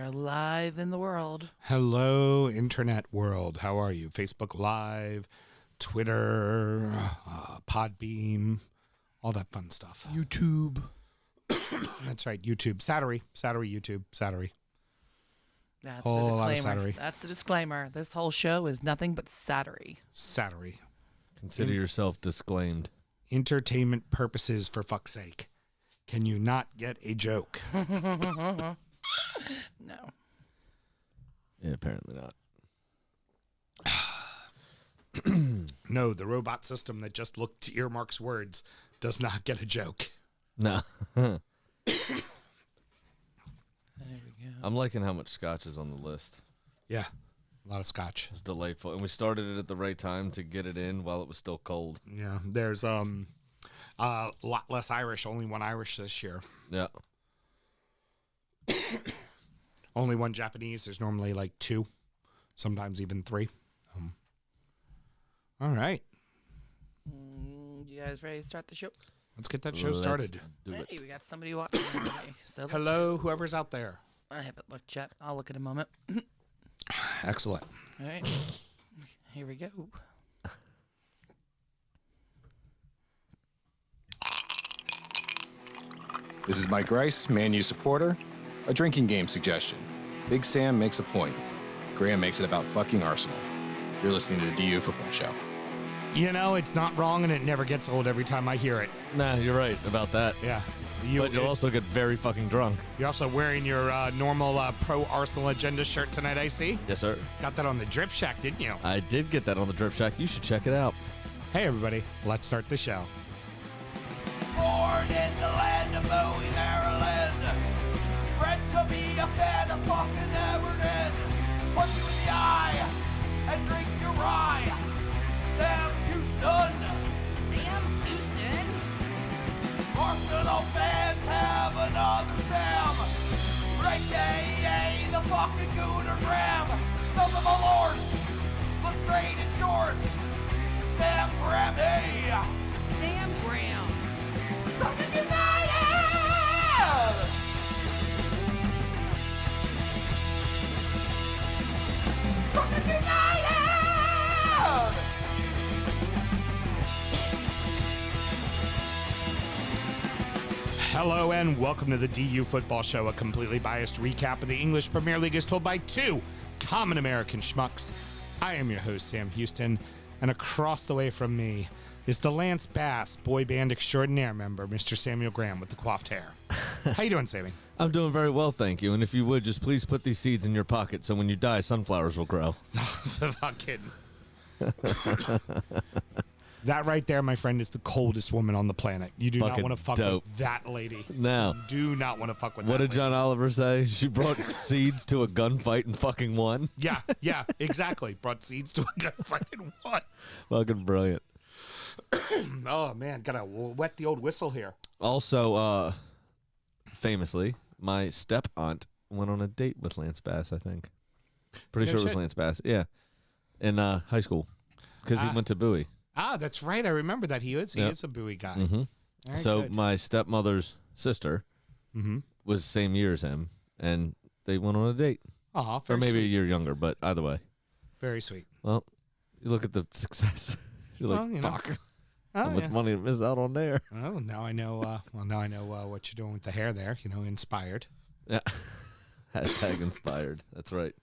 are live in the world. Hello, Internet world. How are you? Facebook Live, Twitter, Podbeam, all that fun stuff. YouTube. That's right, YouTube. Sattery, YouTube, Sattery. That's Whole the lot of disclaimer. Sattery. That's the disclaimer. This whole show is nothing but Sattery. Sattery. Consider yourself disclaimed. Entertainment purposes, for fuck's sake. Can you not get a joke? No. Yeah, apparently not. No, the robot system that just looked to earmarks words does not get a joke. No. There we go. I'm liking how much scotch is on the list. Yeah, a lot of scotch. It's delightful. And we started it at the right time to get it in while it was still cold. Yeah, there's a lot less Irish, only one Irish this year. Yeah. Only one Japanese. There's normally like two, sometimes even three. All right. You guys ready to start the show? Let's get that show Let's started. do Hey, it. we got somebody watching today. So Hello, whoever's out there. I haven't looked yet. I'll look in a moment. Excellent. All right. Here we go. This is Mike Rice, Man U supporter. A drinking game suggestion. Big Sam makes a point. Graham makes it about fucking Arsenal. You're listening to the DU Football Show. You know, it's not wrong and it never gets old every time I hear it. Nah, you're right about that. Yeah. But you'll also get very fucking drunk. You're also wearing your normal pro-Arsenal agenda shirt tonight, I see. Yes, sir. Got that on the Drip Shack, didn't you? I did get that on the Drip Shack. You should check it out. Hey, everybody. Let's start the show. Born in the land of Bowie, Maryland. Bred to be a fan of fucking Everton. Punch you in the eye and drink your rye. Sam Huston. Sam Huston? Arsenal fans have another Sam. AKA the fucking Gooner Graham. Stump of a lord. Look straight in shorts. Sam Graham, hey. Sam Graham. Fucking United! Fucking United! Hello and welcome to the DU Football Show, a completely biased recap of the English Premier League as told by two common American schmucks. I am your host, Sam Huston, and across the way from me is the Lance Bass boy band extraordinaire member, Mr. Samuel Graham with the coiffed hair. How you doing, Sammy? I'm doing very well, thank you. And if you would, just please put these seeds in your pocket so when you die, sunflowers will grow. Fucking. That right there, my friend, is the coldest woman on the planet. You do not Fucking want to fuck dope. with that lady. No. You do not want to fuck with What that did John Oliver say? She brought seeds to a gunfight and fucking won. Yeah, exactly. Brought seeds to a gunfight and what? Fucking brilliant. Oh, man. Gotta wet the old whistle here. Also, famously, my step aunt went on a date with Lance Bass, I think. Pretty No sure it was shit. Lance Bass. Yeah. In high school. Because he went to Bowie. Ah, that's right. I remember that. He is a Bowie guy. All right, So good. my stepmother's sister was the same year as him, and they went on a date. Aw, Or very maybe a sweet. year younger, but either way. Very sweet. Well, you look at the success. You're like, Well, you know. fuck. Oh, How much yeah. money to miss out on there? Oh, now I know. Now I know what you're doing with the hair there. You know, inspired. Yeah. Hashtag inspired. That's right.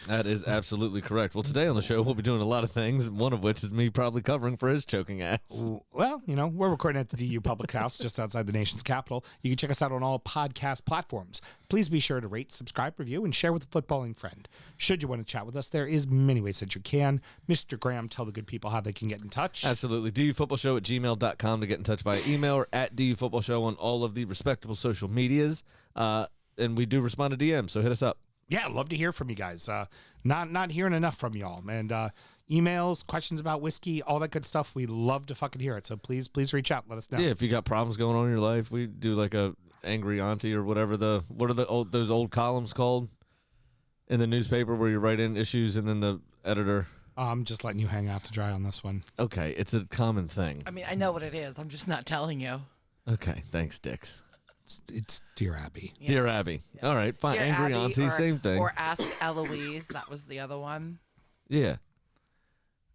That is absolutely correct. Well, today on the show, we'll be doing a lot of things, one of which is me probably covering for his choking ass. Well, you know, we're recording at the DU Public House just outside the nation's capital. You can check us out on all podcast platforms. Please be sure to rate, subscribe, review, and share with a footballing friend. Should you want to chat with us, there is many ways that you can. Mr. Graham, tell the good people how they can get in touch. Absolutely. dufootballshow@gmail.com to get in touch via email or at dufootballshow on all of the respectable social medias. And we do respond to DMs, so hit us up. Yeah, love to hear from you guys. Not hearing enough from y'all. And emails, questions about whiskey, all that good stuff. We love to fucking hear it. So please reach out. Let us know. Yeah, if you got problems going on in your life, we do like a angry auntie or whatever. What are those old columns called in the newspaper where you write in issues and then the editor? I'm just letting you hang out to dry on this one. Okay, it's a common thing. I mean, I know what it is. I'm just not telling you. Okay, thanks, Dix. It's Dear Abby. Yeah. Dear Abby. All right, fine. Dear Angry Abby, Auntie, same thing. Or Ask Eloise. That was the other one. Yeah.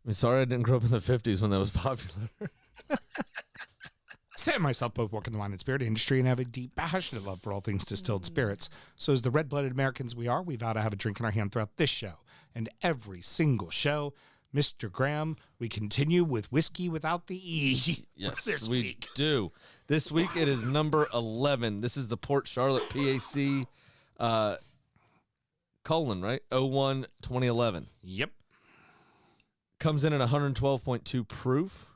I mean, sorry I didn't grow up in the 50s when that was popular. Sam and myself both work in the wine and spirit industry and have a deep, passionate love for all things distilled spirits. So as the red-blooded Americans we are, we vow to have a drink in our hand throughout this show and every single show. Mr. Graham, we continue with Whiskey Without the E. Yes, this we week. do. This week it is number 11. This is the Port Charlotte PAC colon, right? 01 2011. Yep. Comes in at 112.2 proof,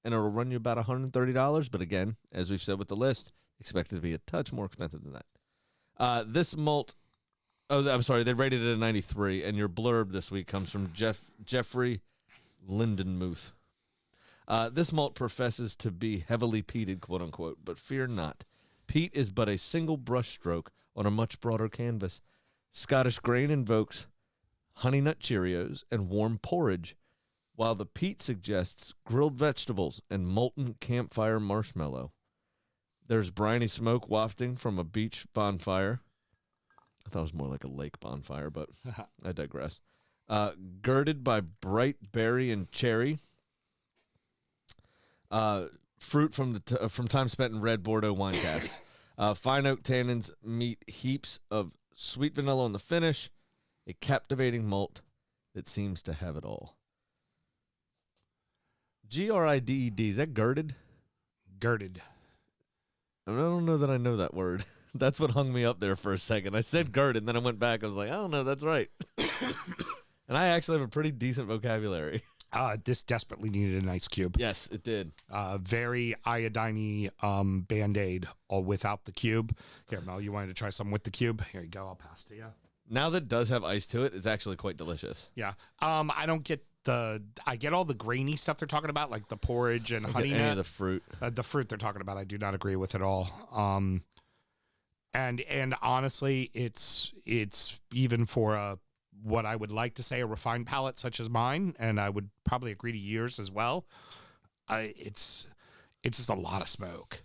and it'll run you about $130. But again, as we've said with the list, expect it to be a touch more expensive than that. This malt, I'm sorry, they rated it a 93, and your blurb this week comes from Jeffrey Lindenmuth. This malt professes to be heavily peated, quote unquote, but fear not. Peat is but a single brush stroke on a much broader canvas. Scottish grain invokes honey nut Cheerios and warm porridge, while the peat suggests grilled vegetables and molten campfire marshmallow. There's briny smoke wafting from a beach bonfire. I thought it was more like a lake bonfire, but I digress. Girded by bright berry and cherry. Fruit from time spent in red Bordeaux wine casks. Fine oak tannins meet heaps of sweet vanilla on the finish. A captivating malt that seems to have it all. Grided, is that girded? Girded. I don't know that I know that word. That's what hung me up there for a second. I said girded, and then I went back. I was like, I don't know, that's right. And I actually have a pretty decent vocabulary. This desperately needed an ice cube. Yes, it did. Very iodine Band-Aid all without the cube. Here, Mel, you wanted to try some with the cube? Here you go. I'll pass to you. Now that it does have ice to it, it's actually quite delicious. Yeah. I don't get I get all the grainy stuff they're talking about, like the porridge and honey Any nut. of the fruit. The fruit they're talking about, I do not agree with at all. And honestly, it's even for what I would like to say a refined palate such as mine, and I would probably agree to yours as well. It's just a lot of smoke.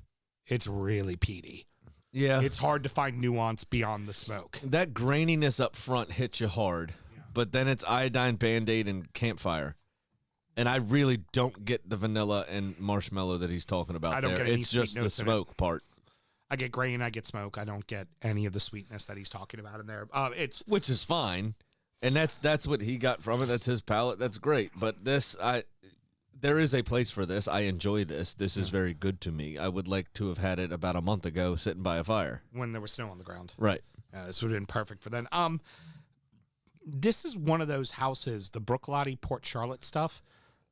It's really peaty. Yeah. It's hard to find nuance beyond the smoke. That graininess up front hits you hard, but then it's iodine, Band-Aid, and campfire. And I really don't get the vanilla and marshmallow that he's talking about. I don't there. get any It's sweet just the notes in it. smoke part. I get grain, I get smoke. I don't get any of the sweetness that he's talking about in there. Which is fine. And that's what he got from it. That's his palate. That's great. But there is a place for this. I enjoy this. This is very good to me. I would like to have had it about a month ago sitting by a fire. when there was snow on the ground. Right. This would have been perfect for then. This is one of those houses, the Brooklotti Port Charlotte stuff.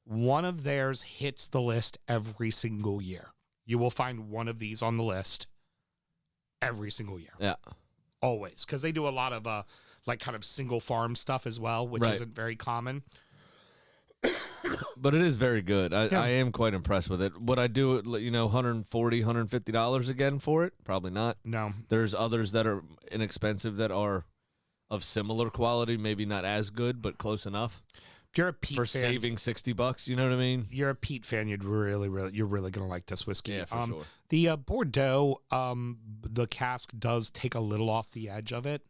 One of theirs hits the list every single year. You will find one of these on the list every single year. Yeah. Always. Because they do a lot of like kind of single farm stuff as well, which Right. isn't very common. But it is very good. I am quite impressed with it. Would I do it, $140, $150 again for it? Probably not. No. There's others that are inexpensive that are of similar quality, maybe not as good, but close enough If you're a Pete for fan, saving $60. You know what I mean? you're a Pete fan, you're really going to like this whiskey. Yeah, for sure. The Bordeaux, the cask does take a little off the edge of it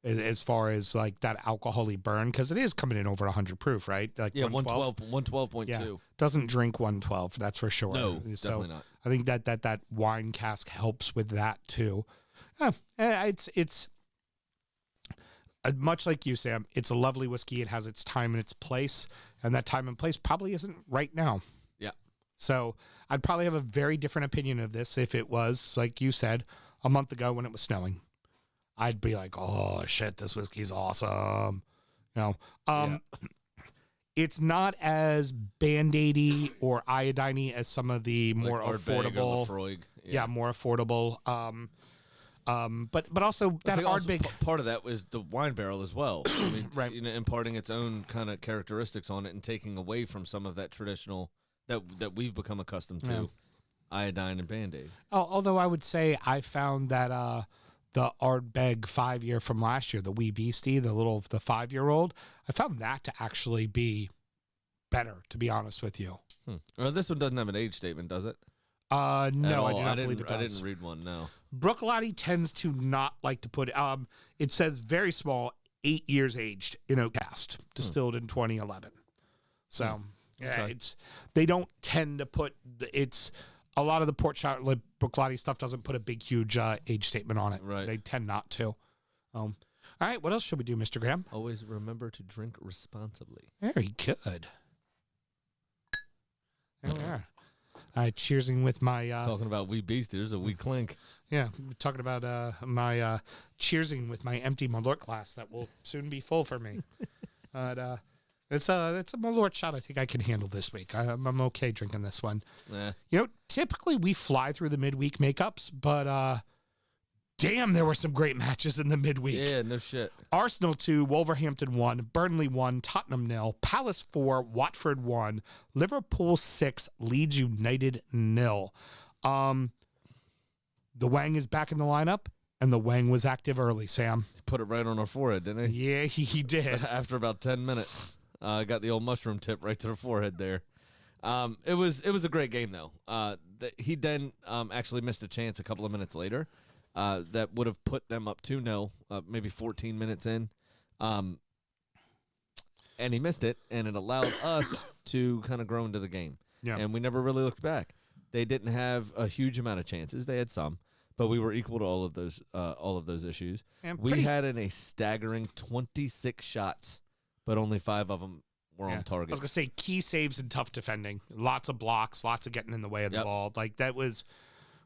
as far as like that alcohol-y burn, because it is coming in over 100 proof, right? Like Yeah, 112. 112.2. Yeah, doesn't drink 112, that's for sure. No, So definitely not. I think that wine cask helps with that too. It's much like you, Sam. It's a lovely whiskey. It has its time and its place, and that time and place probably isn't right now. Yeah. So I'd probably have a very different opinion of this if it was, like you said, a month ago when it was snowing. I'd be like, oh, shit, this whiskey's awesome. It's not as Band-Aidy or iodine-y as some of the more Like Ardbeg or affordable. Lafroig. Yeah, more affordable. But also I that think also Ardbeg. part of that was the wine barrel as well. I mean, Right. Imparting its own kind of characteristics on it and taking away from some of that traditional that we've become accustomed to, Yeah. iodine and Band-Aid. Although I would say I found that the Ardbeg 5-year from last year, the Wee Beastie, the 5-year-old, I found that to actually be better, to be honest with you. Well, this one doesn't have an age statement, does it? No, At I all? do not believe it I does. didn't read one. No. Brooklotti tends to not like to put, it says very small, 8 years aged in oak cast, distilled in 2011. So, yeah, Okay. they don't tend to put, a lot of the Port Charlotte Brooklotti stuff doesn't put a big, huge age statement on it. Right. They tend not to. All right, what else should we do, Mr. Graham? Always remember to drink responsibly. Very good. There we are. Cheersing with my Talking about wee beasters, a wee clink. yeah, we're talking about my cheersing with my empty Malort glass that will soon be full for me. But it's a Malort shot I think I can handle this week. I'm okay drinking this one. Eh. You know, typically we fly through the midweek makeups, but damn, there were some great matches in the midweek. Yeah, no shit. Arsenal 2, Wolverhampton 1, Burnley 1, Tottenham 0, Palace 4, Watford 1, Liverpool 6, Leeds United 0. The Wang is back in the lineup, and the Wang was active early, Sam. Put it right on our forehead, didn't he? Yeah, he did. After about 10 minutes. Got the old mushroom tip right to the forehead there. It was a great game, though. He then actually missed a chance a couple of minutes later that would have put them up 2-0, maybe 14 minutes in. And he missed it, and it allowed us to kind of grow into the game. Yeah. And we never really looked back. They didn't have a huge amount of chances. They had some, but we were equal to all of those issues. And We pretty- had a staggering 26 shots, but only 5 of them were Yeah. on target. I was going to say key saves and tough defending. Lots of blocks, lots of getting in the way of the Yep. ball. Like, that was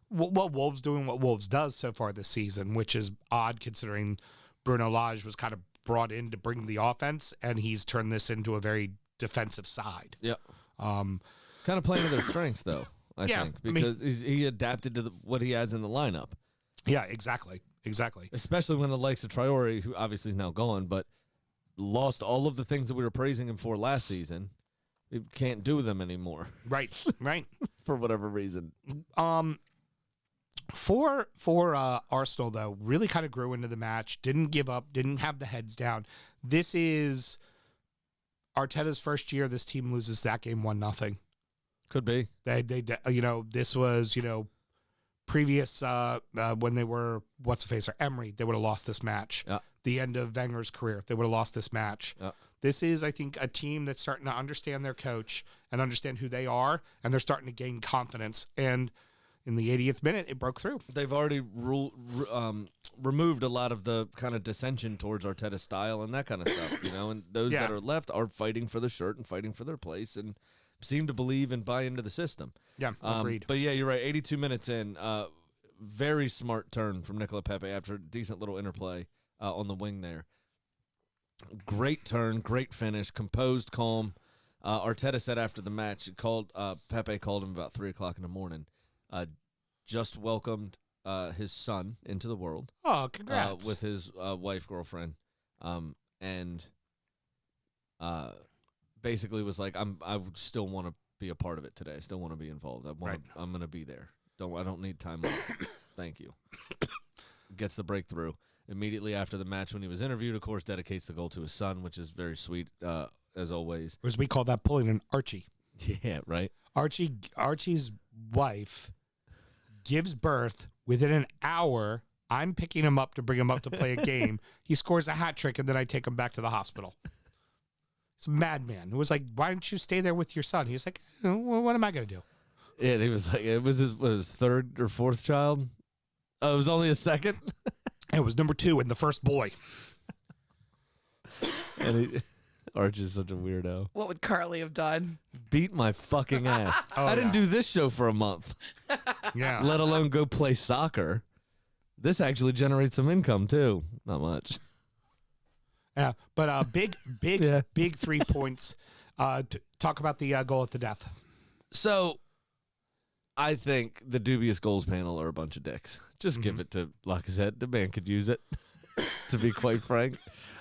what Wolves doing, what Wolves does so far this season, which is odd considering Bruno Lage was kind of brought in to bring the offense, and he's turned this into a very defensive side. Yep. Um, Kind of playing to their strengths, though, I Yeah, think, I mean- because he adapted to what he has in the lineup, yeah, exactly. especially when the likes of Traore, who obviously is now gone, but lost all of the things that we were praising him for last season. We can't do them anymore Right, right. for whatever reason. For Arsenal, though, really kind of grew into the match, didn't give up, didn't have the heads down. This is Arteta's first year. This team loses that game 1-0. Could be. They this was, previous when they were Emery, they would have lost this match. Yeah. The end of Wenger's career, they would have lost this match. Yeah. This is, I think, a team that's starting to understand their coach and understand who they are, and they're starting to gain confidence. And in the 80th minute, it broke through. They've already removed a lot of the kind of dissension towards Arteta's style and that kind of stuff, and those Yeah. that are left are fighting for the shirt and fighting for their place and seem to believe and buy into the system. Yeah, agreed. But yeah, you're right. 82 minutes in, very smart turn from Nicola Pepe after a decent little interplay on the wing there. Great turn, great finish, composed, calm. Arteta said after the match, Pepe called him about 3 o'clock in the morning. Just welcomed his son into the world Oh, congrats. with his girlfriend, and basically was like, I still want to be a part of it today. I still want to be involved. Right. I'm going to be there. I don't need time off. Thank you. Gets the breakthrough immediately after the match when he was interviewed. Of course, dedicates the goal to his son, which is very sweet as always. Or as we call that, pulling an Archie. Yeah, right. Archie's wife gives birth within an hour. I'm picking him up to bring him up to play a game. He scores a hat trick, and then I take him back to the hospital. It's a madman. It was like, why don't you stay there with your son? He's like, well, what am I going to do? Yeah, he was like, it was his third or fourth child. Oh, it was only his second. It was number 2 and the first boy. And Archie's such a weirdo. What would Carly have done? Beat my fucking ass. I didn't do this show for a month, Yeah. let alone go play soccer. This actually generates some income too. Not much. Yeah. But big Yeah. 3 points. Talk about the goal at the death. So, I think the dubious goals panel are a bunch of dicks. Just give it to Lacazette. The man could use it, to be quite frank.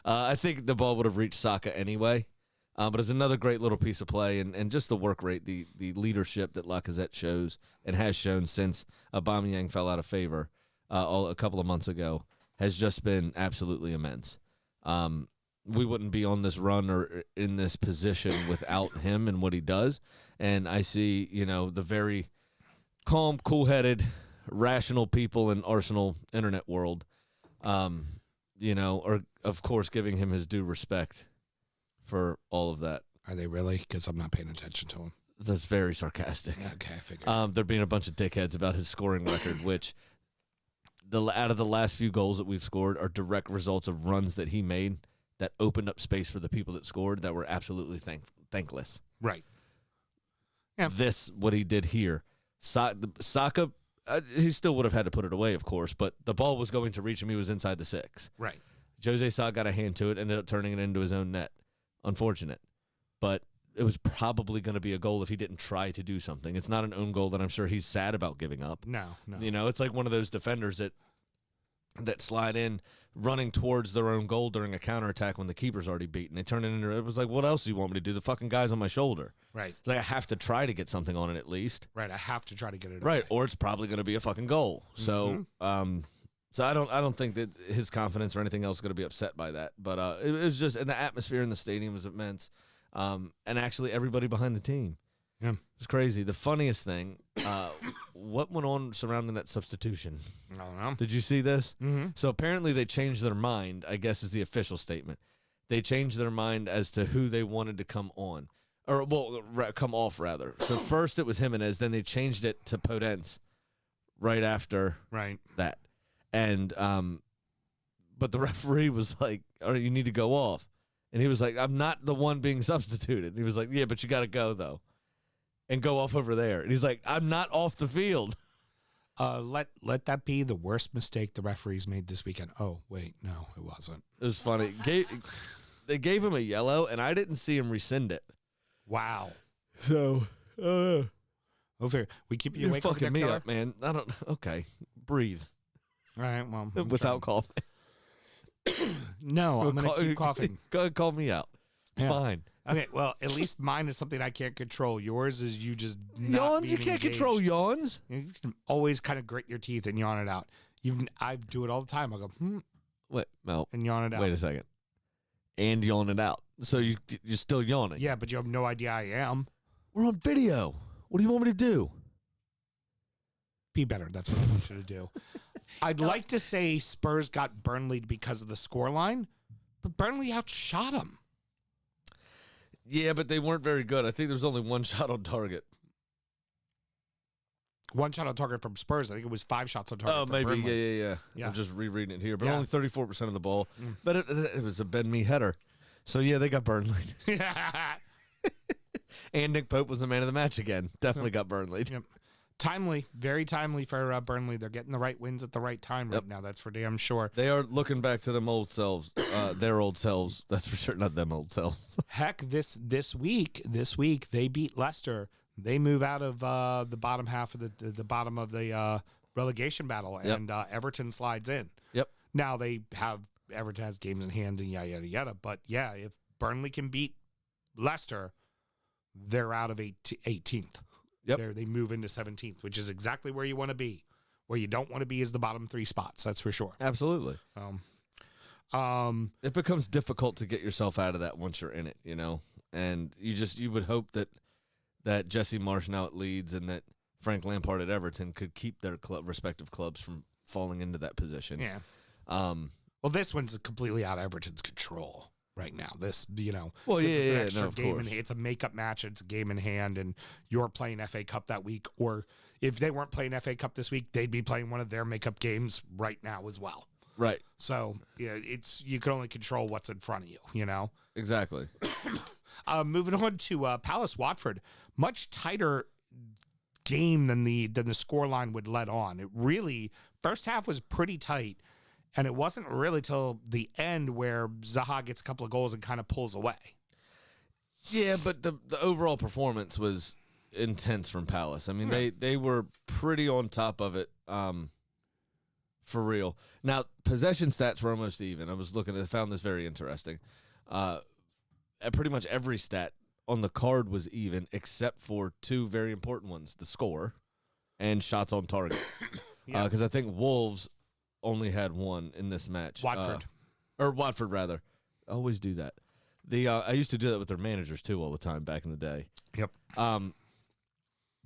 I think the ball would have reached Saka anyway. But it's another great little piece of play, and just the work rate, the leadership that Lacazette shows and has shown since Aubameyang fell out of favor a couple of months ago has just been absolutely immense. We wouldn't be on this run or in this position without him and what he does. And I see, the very calm, cool-headed, rational people in Arsenal internet world, are, of course, giving him his due respect for all of that. Are they really? Because I'm not paying attention to him. That's very sarcastic. Okay, I figured. They're being a bunch of dickheads about his scoring record, which out of the last few goals that we've scored are direct results of runs that he made that opened up space for the people that scored that were absolutely thankless. Right. Yeah. What he did here. Saka, he still would have had to put it away, of course, but the ball was going to reach him. He was inside the 6. Right. Jose Sa got a hand to it, ended up turning it into his own net. Unfortunate. But it was probably going to be a goal if he didn't try to do something. It's not an own goal that I'm sure he's sad about giving up. No. It's like one of those defenders that slide in running towards their own goal during a counterattack when the keeper's already beaten. They turn it into, it was like, what else do you want me to do? The fucking guy's on my shoulder. Right. It's like I have to try to get something on it at least. Right. I have to try to get it Right. away. Or it's probably going to be a fucking goal. So, so I don't think that his confidence or anything else is going to be upset by that. But it was just, and the atmosphere in the stadium was immense. And actually everybody behind the team. Yeah. It was crazy. The funniest thing, what went on surrounding that substitution? I don't know. Did you see this? Mm-hmm. So apparently they changed their mind, I guess is the official statement. They changed their mind as to who they wanted to come on. Or, come off, rather. So first it was Jimenez, then they changed it to Podence right after that. And, but the referee was like, all right, you need to go off. And he was like, I'm not the one being substituted. And he was like, yeah, but you got to go, though. And go off over there. And he's like, I'm not off the field. Let that be the worst mistake the referees made this weekend. Oh, wait, no, it wasn't. It was funny. They gave him a yellow, and I didn't see him rescind it. Wow. So, over. We keep you you're awake over fucking there, me Keller? up, man. I don't. Okay, breathe All right, well. I'm without trying. coughing. No, I'm going to keep coughing. Go ahead, call me out. Yeah. Fine. Okay, well, at least mine is something I can't control. Yours is you just not Yawns. being You can't engaged. control yawns. You can always kind of grit your teeth and yawn it out. I do it all the time. I go, Wait, no. and yawn it out. Wait a second. And yawn it out. So you're still yawning. Yeah, but you have no idea I am. We're on video. What do you want me to do? Be better. That's what I want you to do. I'd like to say Spurs got Burnley because of the scoreline, but Burnley outshot them. Yeah, but they weren't very good. I think there was only one shot on target. One shot on target from Spurs. I think it was 5 shots on target. Oh, from maybe. Burnley. Yeah. Yeah. I'm just rereading it here. But Yeah. only 34% of the ball. But it was a Ben Mee header. So, yeah, they got Burnley. And Nick Pope was the man of the match again. Definitely got Burnley. Yep. Timely. Very timely for Burnley. They're getting the right wins at the right time right now. That's for damn sure. They are looking back to them old selves, their old selves. That's for sure. Not them old selves. Heck, this week they beat Leicester. They move out of the bottom half of the bottom of the relegation battle, and Everton slides in. Yep. Now Everton has games in hand and yada yada yada. But yeah, if Burnley can beat Leicester, they're out of 18th. Yep. They move into 17th, which is exactly where you want to be. Where you don't want to be is the bottom 3 spots. That's for sure. Absolutely. It It becomes difficult to get yourself out of that once you're in it, And you would hope that Jesse Marsh now at Leeds and that Frank Lampard at Everton could keep their respective clubs from falling into that position. Yeah. Well, this one's completely out of Everton's control right now. This, Well, it's an yeah, extra no, of game course. it's a makeup match. It's a game in hand, and you're playing FA Cup that week. Or if they weren't playing FA Cup this week, they'd be playing one of their makeup games right now as well. Right. So yeah, you can only control what's in front of you. Exactly. Moving on to Palace Watford, much tighter game than the scoreline would let on. It really first half was pretty tight, and it wasn't really till the end where Zaha gets a couple of goals and kind of pulls away. Yeah, but the overall performance was intense from Palace. I mean, they were pretty on top of it. For real. Now, possession stats were almost even. I was looking. I found this very interesting. Pretty much every stat on the card was even, except for 2 very important ones: the score and shots on target. Because I think Wolves only had 1 in this match. Watford rather. I always do that. I used to do that with their managers too all the time back in the day. Yep.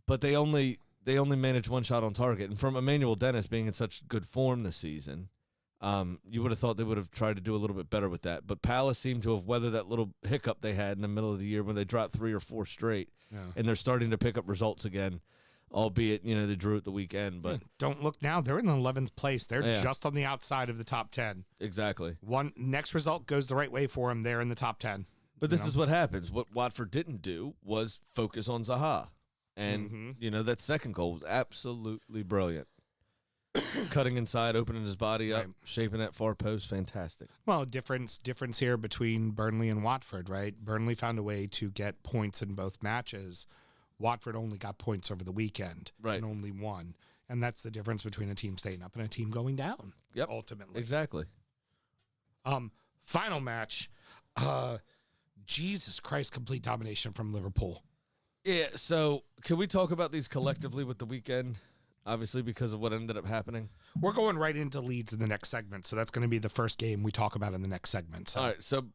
But they only they only managed one shot on target. And from Emmanuel Dennis being in such good form this season, you would have thought they would have tried to do a little bit better with that. But Palace seemed to have weathered that little hiccup they had in the middle of the year when they dropped 3 or 4 straight. Yeah. And they're starting to pick up results again, albeit, they drew at the weekend. But Don't look now. They're in 11th place. They're Yeah. just on the outside of the top 10. exactly. One next result goes the right way for them. They're in the top 10. But this is what happens. What Watford didn't do was focus on Zaha. And, that second goal was absolutely brilliant. Cutting inside, opening his body up, Right. shaping that far post, fantastic. Well, difference here between Burnley and Watford, right? Burnley found a way to get points in both matches. Watford only got points over the weekend, Right. and only one. And that's the difference between a team staying up and a team going down. Yep. Ultimately. Exactly. Final match. Jesus Christ, complete domination from Liverpool. Yeah, so can we talk about these collectively with the weekend? Obviously, because of what ended up happening. We're going right into Leeds in the next segment, so that's going to be the first game we talk about in the next segment. So. All right, so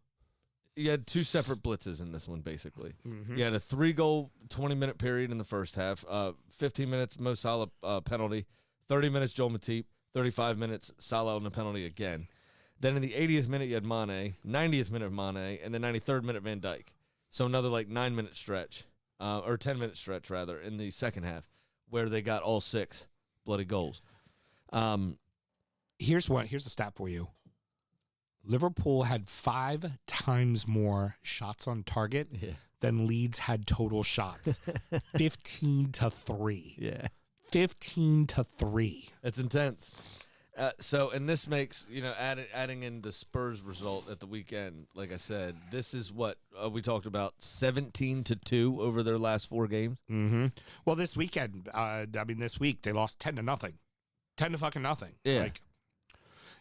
you had 2 separate blitzes in this one, basically. Mm-hmm. You had a 3-goal, 20-minute period in the first half, 15 minutes Mo Salah penalty, 30 minutes Joel Matip, 35 minutes Salah on the penalty again. Then in the 80th minute, you had Mane, 90th minute Mane, and the 93rd minute Van Dijk. So another 9-minute stretch, or 10-minute stretch, rather, in the second half, where they got all 6 bloody goals. Here's a stat for you. Liverpool had 5 times more shots on target than Leeds had total shots. 15-3. Yeah. 15-3. That's intense. And this makes, adding in the Spurs result at the weekend, like I said, this is what we talked about, 17-2 over their last 4 games. Mm-hmm. Well, this weekend, this week, they lost 10-0. 10-0. Yeah.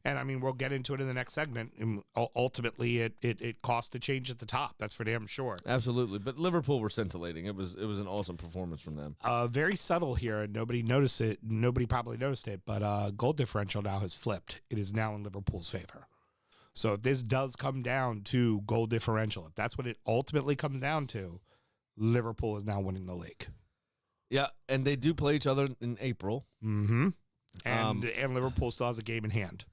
And we'll get into it in the next segment. And ultimately, it cost a change at the top. That's for damn sure. Absolutely. But Liverpool were scintillating. It was an awesome performance from them. Very subtle here, and nobody noticed it. Nobody probably noticed it, but goal differential now has flipped. It is now in Liverpool's favor. So if this does come down to goal differential, if that's what it ultimately comes down to, Liverpool is now winning the league. Yeah, and they do play each other in April. Mm-hmm. And Liverpool still has a game in hand.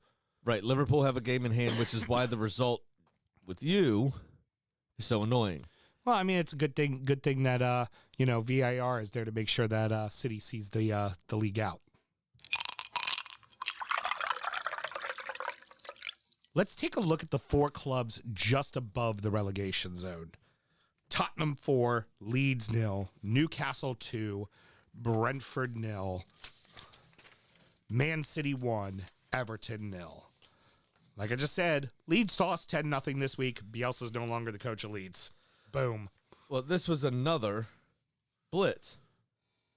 Right, Liverpool have a game in hand, which is why the result with you is so annoying. Well, it's a good thing. Good thing that VAR is there to make sure that City sees the league out. Let's take a look at the 4 clubs just above the relegation zone. Tottenham 4, Leeds 0, Newcastle 2, Brentford 0, Man City 1, Everton 0. Like I just said, Leeds lost 10-0 this week. Bielsa's no longer the coach of Leeds. Boom. Well, this was another blitz.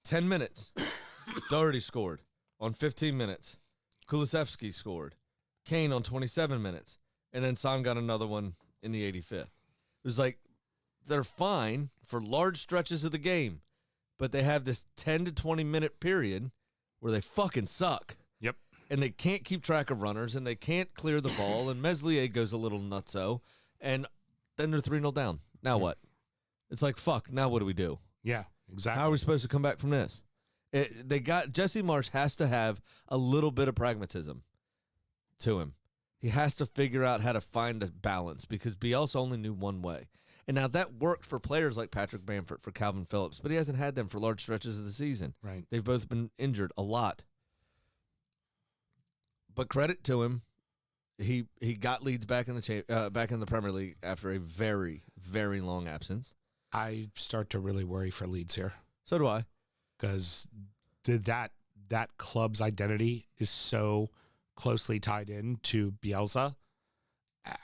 10 minutes. Doherty scored on 15 minutes. Kulusevski scored. Kane on 27 minutes. And then Son got another one in the 85th. It was they're fine for large stretches of the game, but they have this 10 to 20 minute period where they fucking suck. Yep. And they can't keep track of runners, and they can't clear the ball, and Meslier goes a little nutso, and then they're 3-0 down. Now what? It's fuck, now what do we do? Yeah, exactly. How are we supposed to come back from this? Jesse Marsch has to have a little bit of pragmatism to him. He has to figure out how to find a balance, because Bielsa only knew one way. And now that worked for players like Patrick Bamford, for Calvin Phillips, but he hasn't had them for large stretches of the season. Right. They've both been injured a lot. But credit to him, he got Leeds back in the Premier League after a very, very long absence. I start to really worry for Leeds here So do I. because that club's identity is so closely tied in to Bielsa,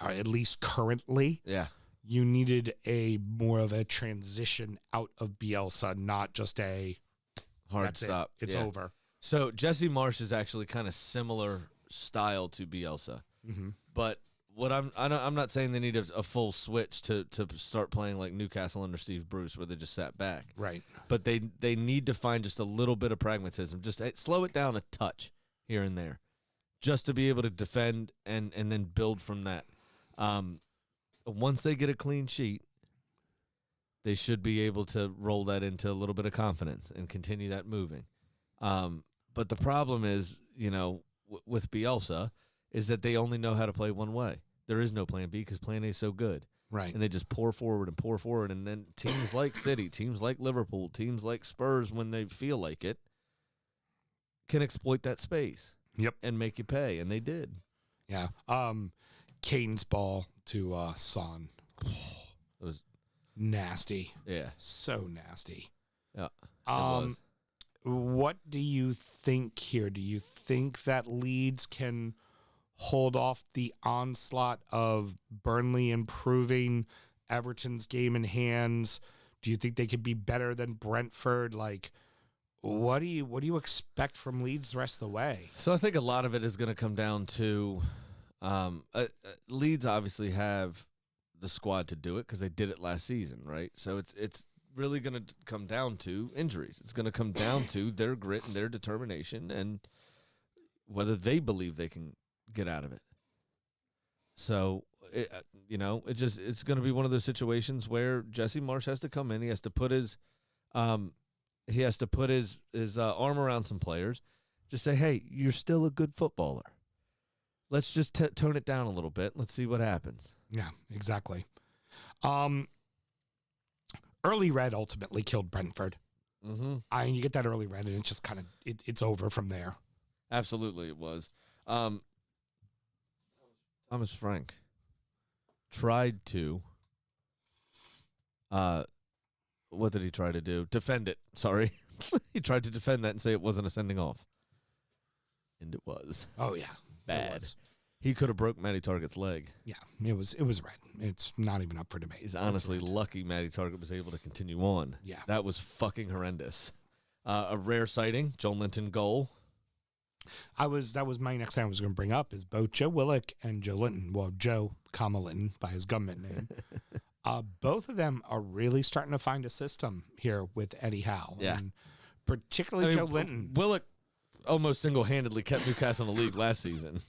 or at least currently. Yeah. You needed a more of a transition out of Bielsa, not just a Hard that's stop. It's Yeah. over. So Jesse Marsch is actually kind of similar style to Bielsa. Mm-hmm. But what I'm not saying they need a full switch to start playing like Newcastle under Steve Bruce, where they just sat back. Right. But they need to find just a little bit of pragmatism. Just slow it down a touch here and there, just to be able to defend and then build from that. Once they get a clean sheet, they should be able to roll that into a little bit of confidence and continue that moving. But the problem is, with Bielsa, is that they only know how to play one way. There is no plan B because plan A is so good. Right. And they just pour forward. And then teams like City, teams like Liverpool, teams like Spurs, when they feel like it, can exploit that space. Yep. And make you pay. And they did. Yeah. Kane's ball to Son. It was nasty. Yeah. So nasty. Yeah. It was. What do you think here? Do you think that Leeds can hold off the onslaught of Burnley improving Everton's game in hands? Do you think they could be better than Brentford? Like, what do you expect from Leeds the rest of the way? So I think a lot of it is going to come down to Leeds obviously have the squad to do it because they did it last season, right? So it's really going to come down to injuries. It's going to come down to their grit and their determination and whether they believe they can get out of it. So, it's going to be one of those situations where Jesse Marsch has to come in. He has to put his arm around some players. Just say, hey, you're still a good footballer. Let's just tone it down a little bit. Let's see what happens. Yeah, exactly. Early red ultimately killed Brentford. Mm-hmm. You get that early red, and it's just kind of it's over from there. Absolutely, it was. Thomas Frank tried to. What did he try to do? Defend it. Sorry, he tried to defend that and say it wasn't a sending off, and it was. Oh yeah, bad. He could have broke Matty Targett's leg. Yeah, it was red. It's not even up for debate. He's honestly lucky Matty Targett was able to continue on. Yeah. That was fucking horrendous. A rare sighting, Joe Linton goal. That was my next thing I was going to bring up is both Joe Willock and Joe Linton. Well, Joe, Linton by his government name. Both of them are really starting to find a system here with Eddie Howe. Yeah. And particularly Joe Linton. Willock almost single-handedly kept Newcastle in the league last season.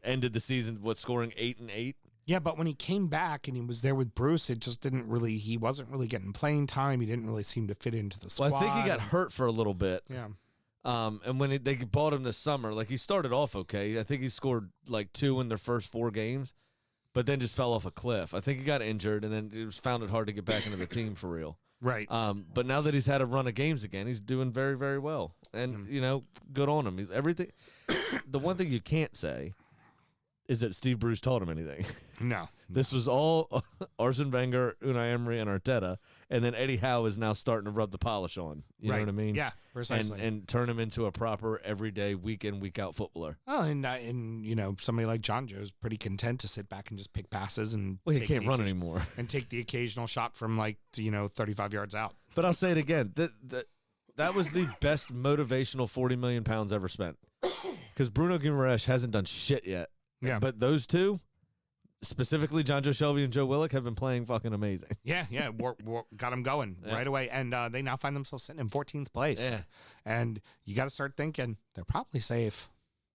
Ended the season, scoring 8 and 8? Yeah, but when he came back and he was there with Bruce, it just he wasn't really getting playing time. He didn't really seem to fit into the squad. Well, I think he got hurt for a little bit. Yeah. And when they bought him this summer, he started off okay. I think he scored 2 in their first 4 games, but then just fell off a cliff. I think he got injured, and then it found it hard to get back into the team for real. Right. But now that he's had a run of games again, he's doing very, very well. And, good on him. Everything. The one thing you can't say is that Steve Bruce taught him anything. No. This was all Arsene Wenger, Unai Emery, and Arteta, and then Eddie Howe is now starting to rub the polish on. You know what I mean? Yeah, precisely. And turn him into a proper, everyday, week in, week out footballer. Oh, and somebody like John Joe's pretty content to sit back and just pick passes and he can't run anymore. And take the occasional shot from 35 yards out. But I'll say it again. That was the best motivational 40 million pounds ever spent. Because Bruno Guimaraes hasn't done shit yet. Yeah. But those two, specifically John Joe Shelby and Joe Willock, have been playing fucking amazing. Yeah, got them going right away. And they now find themselves sitting in 14th place. Yeah. And you got to start thinking they're probably safe.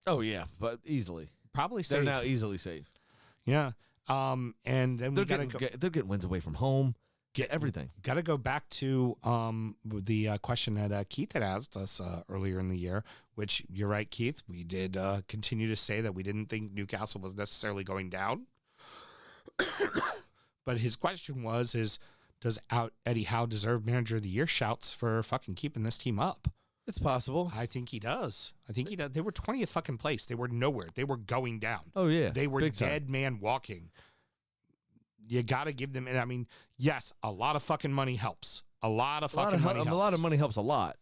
Oh, yeah, but easily. Probably safe. They're now easily safe. Yeah. And then they're getting wins away from home. Get everything. Got to go back to the question that Keith had asked us earlier in the year, which you're right, Keith. We did continue to say that we didn't think Newcastle was necessarily going down. But his question was, does Eddie Howe deserve Manager of the Year shouts for fucking keeping this team up? It's possible. I think he does. They were 20th fucking place. They were nowhere. They were going down. Oh, yeah. They were Big dead time. man walking. You got to give them, and I mean, yes, a lot of fucking money helps. A lot of money helps. A lot of money helps a lot.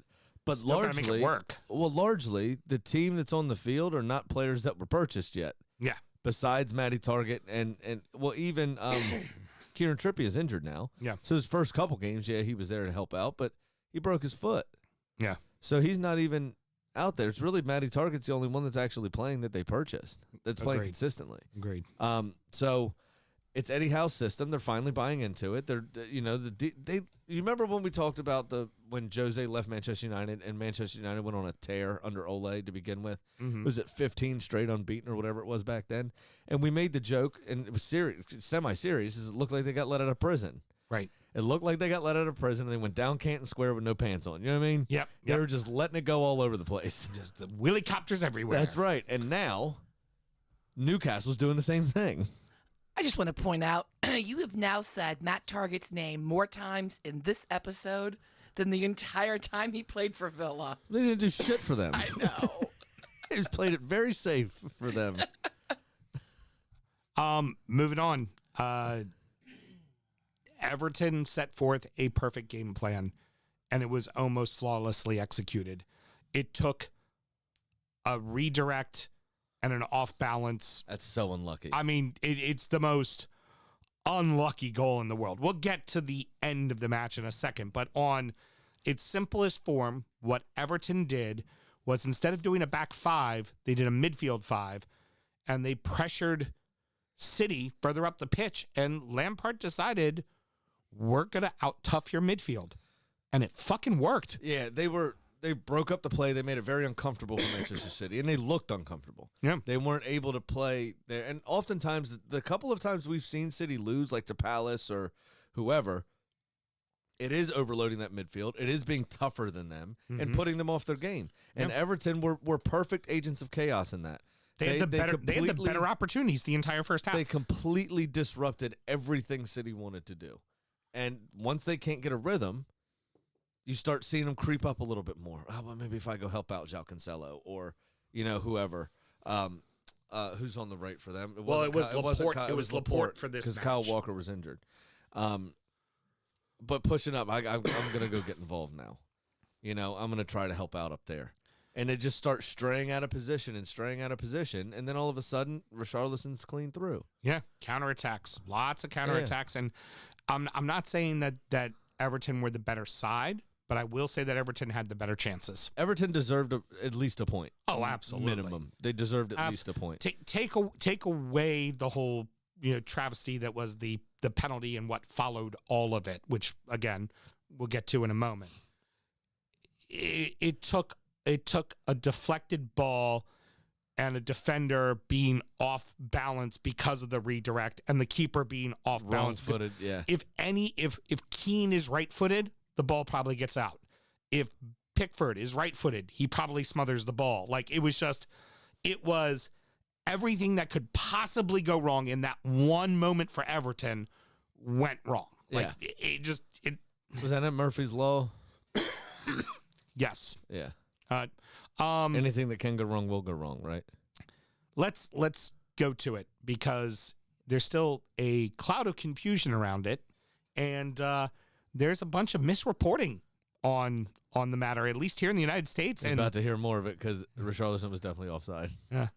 But Still gotta make it work. Well, largely, the team that's on the field are not players that were purchased yet. Yeah. Besides Matty Targett and even Kieran Trippier is injured now. Yeah. So his first couple games, he was there to help out, but he broke his foot. Yeah. So he's not even out there. It's really Matty Targett's the only one that's actually playing that they purchased. That's playing Agreed. consistently. Agreed. So it's Eddie Howe's system. They're finally buying into it. You remember when we talked about when Jose left Manchester United and Manchester United went on a tear under Ole to begin with? Mm-hmm. Was it 15 straight unbeaten or whatever it was back then? And we made the joke, and it was semi-serious, is it looked like they got let out of prison. Right. It looked like they got let out of prison and they went down Canton Square with no pants on. You know what I mean? Yep. They were just letting it go all over the place. Just the wheelie copters everywhere. That's right. And now Newcastle's doing the same thing. I just want to point out you have now said Matt Targett's name more times in this episode than the entire time he played for Villa. They didn't do shit for them. I know. They just played it very safe for them. Moving on. Everton set forth a perfect game plan, and it was almost flawlessly executed. It took a redirect and an off balance. That's so unlucky. I mean, it's the most unlucky goal in the world. We'll get to the end of the match in a second, but on its simplest form, what Everton did was instead of doing a back five, they did a midfield five, and they pressured City further up the pitch, and Lampard decided, we're going to out-tough your midfield. And it fucking worked. Yeah, they broke up the play. They made it very uncomfortable for Manchester City, and they looked uncomfortable. Yeah. They weren't able to play there. And oftentimes, the couple of times we've seen City lose, like to Palace or whoever, it is overloading that midfield. It is being tougher than them and putting them off their game. And Everton were perfect agents of chaos in that. They had the better opportunities the entire first half. They completely disrupted everything City wanted to do. And once they can't get a rhythm, you start seeing them creep up a little bit more. Oh, well, maybe if I go help out João Cancelo or, whoever. Who's on the right for them? It was Laporte for this because match. Kyle Walker was injured. But pushing up, I'm going to go get involved now. I'm going to try to help out up there. And it just starts straying out of position, and then all of a sudden, Richarlison's clean through. Yeah, counterattacks. Lots of counterattacks. And I'm not saying that Everton were the better side, but I will say that Everton had the better chances. Everton deserved at least a point. Oh, absolutely. Minimum. They deserved at least a point. Take away the whole travesty that was the penalty and what followed all of it, which, again, we'll get to in a moment. It took a deflected ball and a defender being off balance because of the redirect and the keeper being off balance. Wrong-footed, yeah. If Keane is right-footed, the ball probably gets out. If Pickford is right-footed, he probably smothers the ball. It was everything that could possibly go wrong in that one moment for Everton went wrong. Yeah. It Was that in Murphy's Law? yes. Yeah. Anything that can go wrong will go wrong, right? Let's go to it because there's still a cloud of confusion around it, and there's a bunch of misreporting on the matter, at least here in the United States. I'm and about to hear more of it because Richarlison was definitely offside. Yeah.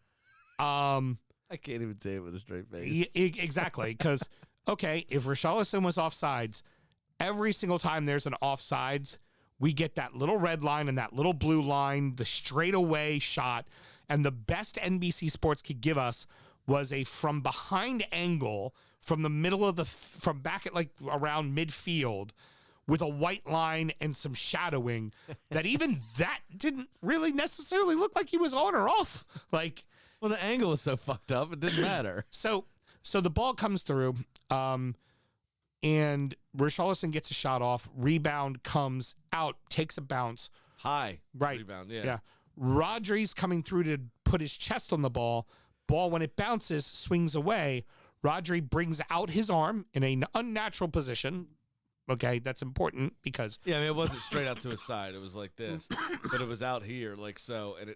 I can't even say it with a straight face. Exactly, because if Richarlison was offsides, every single time there's an offsides, we get that little red line and that little blue line, the straightaway shot. And the best NBC Sports could give us was a from behind angle from the middle of from back at around midfield with a white line and some shadowing that even that didn't really necessarily look like he was on or off. Well, the angle was so fucked up, it didn't matter. So the ball comes through, and Richarlison gets a shot off. Rebound comes out, takes a bounce. High. Right. Rebound, yeah. Yeah. Rodri's coming through to put his chest on the ball. Ball, when it bounces, swings away. Rodri brings out his arm in an unnatural position. Okay, that's important because... Yeah, it wasn't straight out to his side. It was like this. But it was out here, like so. And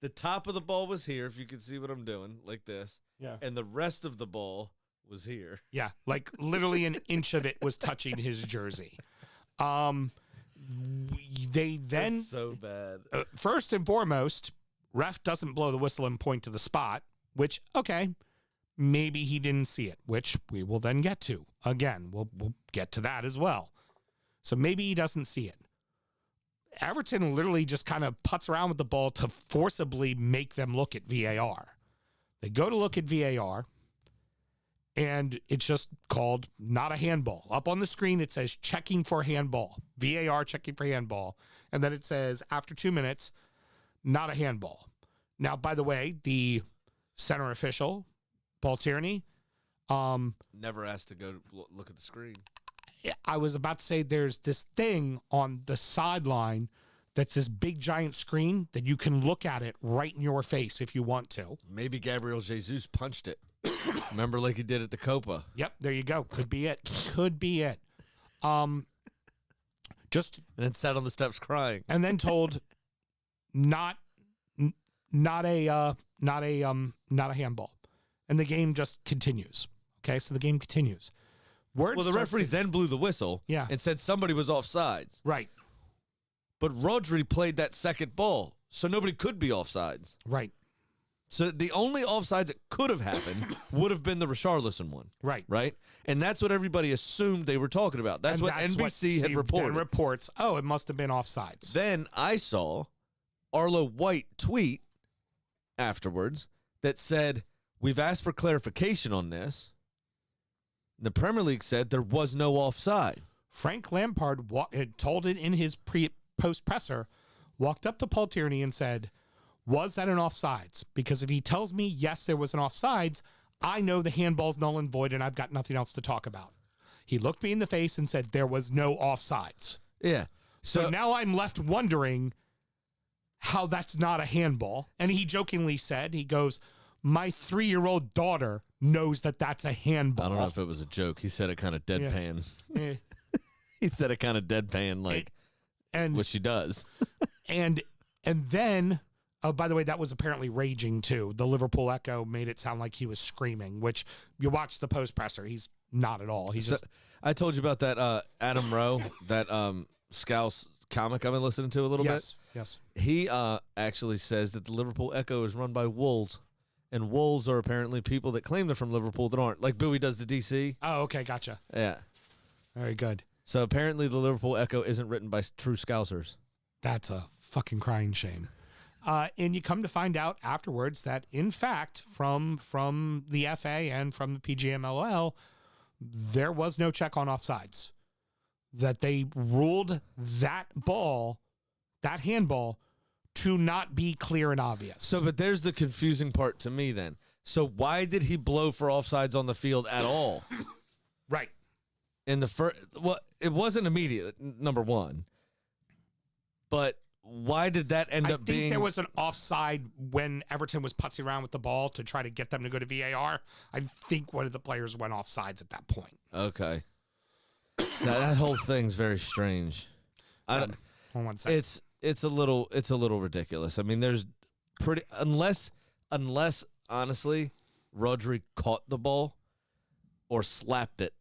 the top of the ball was here, if you can see what I'm doing, like this. Yeah. And the rest of the ball was here. Yeah, literally an inch of it was touching his jersey. They then... That's so bad. First and foremost, ref doesn't blow the whistle and point to the spot, which, maybe he didn't see it, which we will then get to. Again, we'll get to that as well. So maybe he doesn't see it. Everton literally just kind of putts around with the ball to forcibly make them look at VAR. They go to look at VAR, and it's just called not a handball. Up on the screen, it says checking for handball. VAR checking for handball. And then it says, after 2 minutes, not a handball. Now, by the way, the center official, Paul Tierney, Never asked to go look at the screen. I was about to say there's this thing on the sideline that's this big giant screen that you can look at it right in your face if you want to. Maybe Gabriel Jesus punched it. Remember like he did at the Copa. Yep, there you go. Could be it. Could be it. Just And then sat on the steps crying. and then told not a handball. And the game just continues. Okay, so the game continues. Word Well, the starts referee to- then blew the whistle Yeah. and said somebody was offsides. Right, But Rodri played that second ball, so nobody could be offsides. right, So the only offsides that could have happened would have been the Richarlison one, right. right? And that's what everybody assumed they were talking about. That's And what NBC had then reported. reports, oh, it must have been offsides. Then I saw Arlo White tweet afterwards that said, "We've asked for clarification on this." The Premier League said there was no offside. Frank Lampard had told it in his post presser, walked up to Paul Tierney and said, was that an offsides? Because if he tells me, yes, there was an offsides, I know the handball's null and void and I've got nothing else to talk about. He looked me in the face and said there was no offsides. Yeah. So now I'm left wondering how that's not a handball. And he jokingly said, he goes, my 3-year-old daughter knows that that's a handball. I don't know if it was a joke. He said it kind of deadpan. Eh. He said it kind of deadpan, like and what she does. and then, oh, by the way, that was apparently raging too. The Liverpool Echo made it sound like he was screaming, which you watch the post presser. He's not at all. He's just I told you about that Adam Rowe, that Scouse comic I've been listening to a little yes. He actually says that the Liverpool Echo is run by wolves, and wolves are apparently people that claim they're from Liverpool that aren't, like Bowie does to DC. Oh, okay, gotcha. Yeah. Very good. So apparently the Liverpool Echo isn't written by true Scousers. That's a fucking crying shame. And you come to find out afterwards that, in fact, from the FA and from the PGMOL, there was no check on offsides. That they ruled that ball, that handball, to not be clear and obvious. So, but there's the confusing part to me then. So why did he blow for offsides on the field at all? Right. In the first, well, it wasn't immediate, number one. But why did that end I up think being? there was an offside when Everton was putzing around with the ball to try to get them to go to VAR. I think one of the players went offsides at that point. Okay. that whole thing's very strange. I don't. Hold on one second. It's a little ridiculous. I mean, there's pretty unless honestly, Rodri caught the ball or slapped it.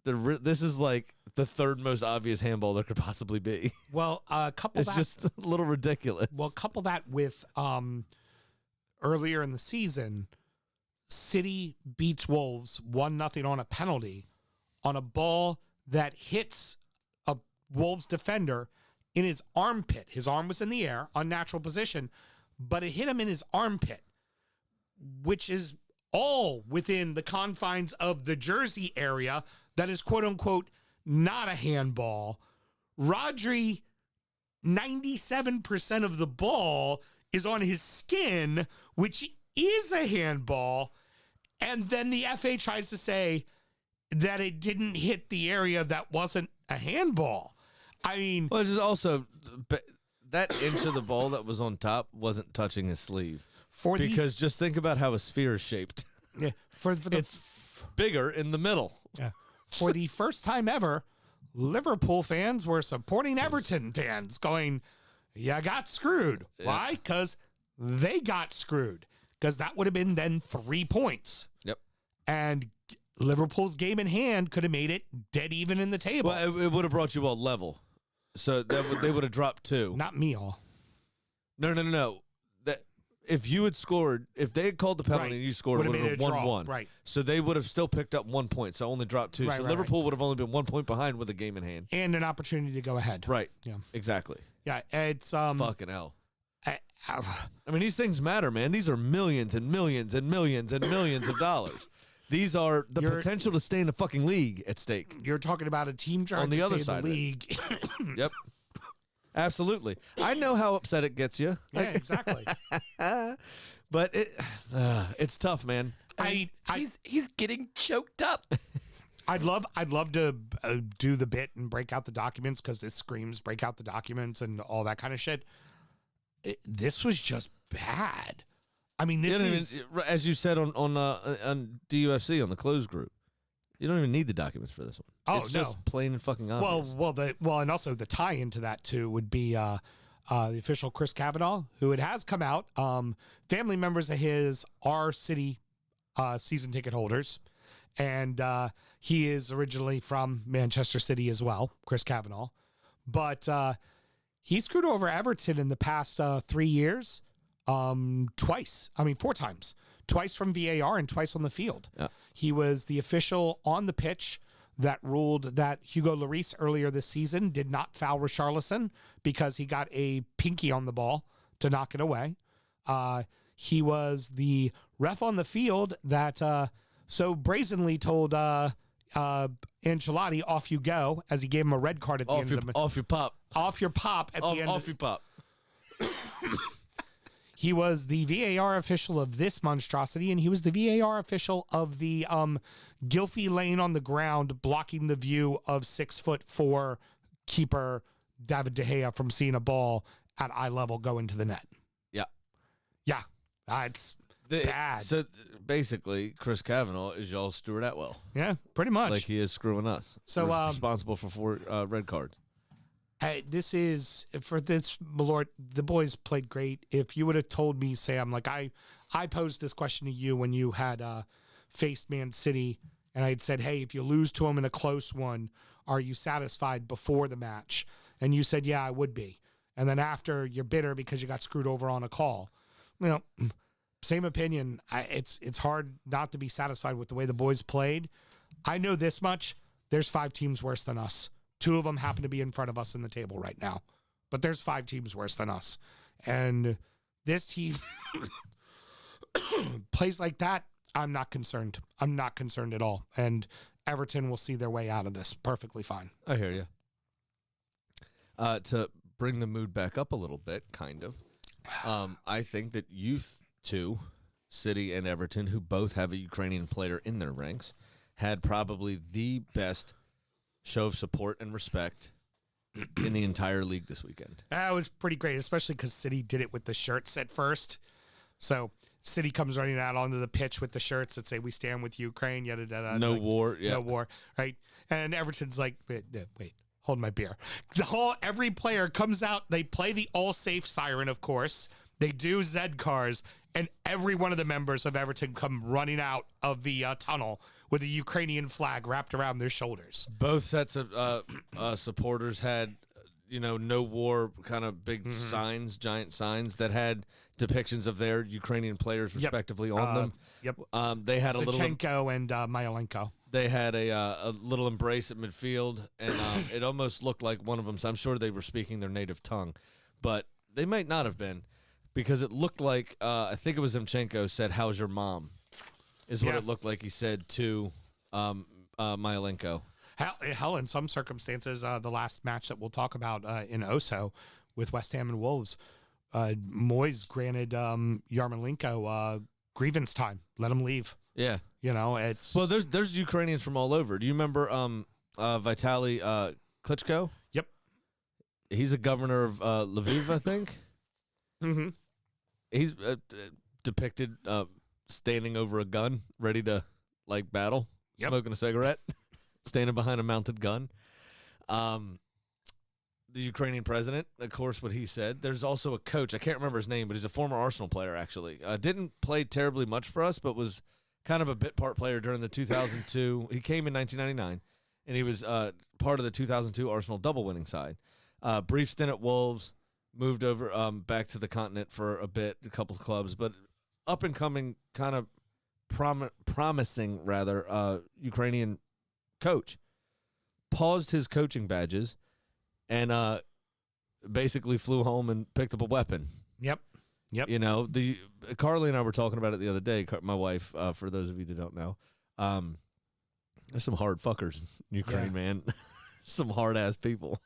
This is like the third most obvious handball there could possibly be. Well, couple It's that. just a little ridiculous. Well, couple that with earlier in the season, City beats Wolves 1-0 on a penalty on a ball that hits a Wolves defender in his armpit. His arm was in the air, unnatural position, but it hit him in his armpit, which is all within the confines of the jersey area that is quote unquote not a handball. Rodri, 97% of the ball is on his skin, which is a handball. And then the FA tries to say that it didn't hit the area that wasn't a handball. I mean, well, it's just also that inch of the ball that was on top wasn't touching his sleeve. Because just think about how a sphere is shaped. Yeah, for the It's bigger in the middle. Yeah. For the first time ever, Liverpool fans were supporting Everton fans, going, "You got screwed." Yeah. Why? Because they got screwed. Because that would have been then 3 points. Yep. And Liverpool's game in hand could have made it dead even in the table. Well, it would have brought you all level. So they would have dropped 2. Not me all. No. That if you had scored, if they had called the penalty Right. and you scored, it Would've would have made it a been draw. 1-1. Right. So they would have still picked up 1 point. So only dropped 2. Right, so right, Liverpool would have only been 1 point behind with a game in hand. And an opportunity to go ahead. Right. Yeah. Exactly. Yeah. It's Fucking hell. I- I mean, these things matter, man. These are millions and millions and millions and millions of dollars. These are the potential to stay in the fucking league at stake. You're talking about a team trying On the to other stay side in of the it. league. Yep. Absolutely. I know how upset it gets you. Yeah, exactly. But it's tough, man. He's getting choked up. I'd love to do the bit and break out the documents because this screams break out the documents and all that kind of shit. This was just bad. I mean, this is as you said on DUFC on the closed group. You don't even need the documents for this one. Oh, it's no. just plain and fucking obvious. Well, and also the tie into that too would be the official Chris Kavanaugh, who it has come out. Family members of his are City season ticket holders, and he is originally from Manchester City as well, Chris Kavanaugh. But he screwed over Everton in the past 3 years, twice. I mean, 4 times. Twice from VAR and twice on the field. Yeah. He was the official on the pitch that ruled that Hugo Lloris earlier this season did not foul Richarlison because he got a pinky on the ball to knock it away. He was the ref on the field that so brazenly told Ancelotti, off you go, as he gave him a red card at the end of the off your pop. Off your pop at the end. Off your pop. He was the VAR official of this monstrosity, and he was the VAR official of the Gylfi lane on the ground, blocking the view of 6'4" keeper David De Gea from seeing a ball at eye level go into the net. Yeah. Yeah. It's bad. So basically, Chris Kavanaugh is y'all Stuart Atwell. Yeah, pretty much. Like he is screwing us. So, responsible for 4 red cards. This is, for this, Lord, the boys played great. If you would have told me, Sam, like I posed this question to you when you had faced Man City, and I had said, hey, if you lose to them in a close one, are you satisfied before the match? And you said, yeah, I would be. And then after, you're bitter because you got screwed over on a call. You know, same opinion. It's hard not to be satisfied with the way the boys played. I know this much. There's 5 teams worse than us. 2 of them happen to be in front of us in the table right now. But there's 5 teams worse than us. And this team plays like that. I'm not concerned. I'm not concerned at all. And Everton will see their way out of this perfectly fine. I hear you. To bring the mood back up a little bit, kind of, I think that youth 2, City and Everton, who both have a Ukrainian player in their ranks, had probably the best show of support and respect in the entire league this weekend. That was pretty great, especially because City did it with the shirts at first. So City comes running out onto the pitch with the shirts that say, we stand with Ukraine, yada, yada. No like, war. Yeah. No war, right? And Everton's like, wait, hold my beer. Every player comes out, they play the all safe siren, of course. They do Z cars, and every one of the members of Everton come running out of the tunnel with a Ukrainian flag wrapped around their shoulders. Both sets of supporters had, no war kind of big signs, giant signs that had depictions of their Ukrainian players respectively on them. Yep. They had a little Zinchenko and Myelenko. They had a little embrace at midfield, and it almost looked like one of them. So I'm sure they were speaking their native tongue, but they might not have been, because it looked like I think it was Zinchenko said, "How's your mom?" is what it looked like he said to Myelenko. Hell, in some circumstances, the last match that we'll talk about in Oso with West Ham and Wolves, Moyes granted Yarmolenko grievance time. Let him leave. Yeah. It's... Well, there's Ukrainians from all over. Do you remember Vitaly Klitschko? Yep. He's a governor of Lviv, I think. Mm-hmm. He's depicted standing over a gun, ready to, battle, smoking a cigarette, standing behind a mounted gun. The Ukrainian president, of course, what he said. There's also a coach. I can't remember his name, but he's a former Arsenal player, actually. Didn't play terribly much for us, but was kind of a bit part player during the 2002. He came in 1999, and he was part of the 2002 Arsenal double-winning side. Brief stint at Wolves, moved over back to the continent for a bit, a couple of clubs, but up-and-coming, kind of promising, Ukrainian coach. Paused his coaching badges and basically flew home and picked up a weapon. Yep. The Carly and I were talking about it the other day. My wife, for those of you that don't know, there's some hard fuckers in Ukraine, man. Some hard ass people.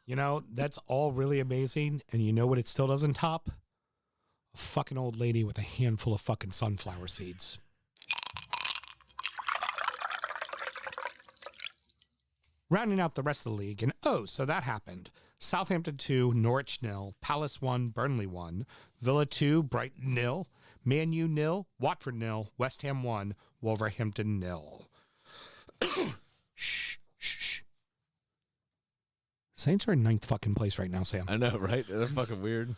That's all really amazing, and you know what? It still doesn't top a fucking old lady with a handful of fucking sunflower seeds. Rounding out the rest of the league, and so that happened. Southampton 2, Norwich 0, Palace 1, Burnley 1, Villa 2, Brighton 0, Man U 0, Watford 0, West Ham 1, Wolverhampton 0. Shh. Saints are in 9th fucking place right now, Sam. I know, right? That's fucking weird.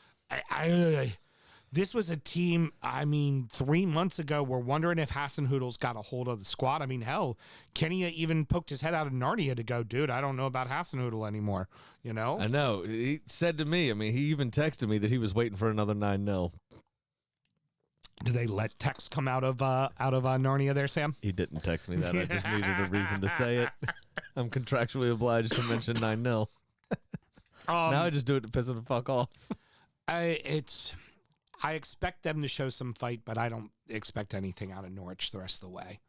This was a team, 3 months ago, we're wondering if Hasenhutl's got a hold of the squad. I mean, hell, Kenny even poked his head out of Narnia to go, dude, I don't know about Hasenhutl anymore, you know? I know. He said to me, he even texted me that he was waiting for another 9-0. Do they let text come out of Narnia there, Sam? He didn't text me that. I just needed a reason to say it. I'm contractually obliged to mention 9-0. Now I just do it to piss him the fuck off. I expect them to show some fight, but I don't expect anything out of Norwich the rest of the way.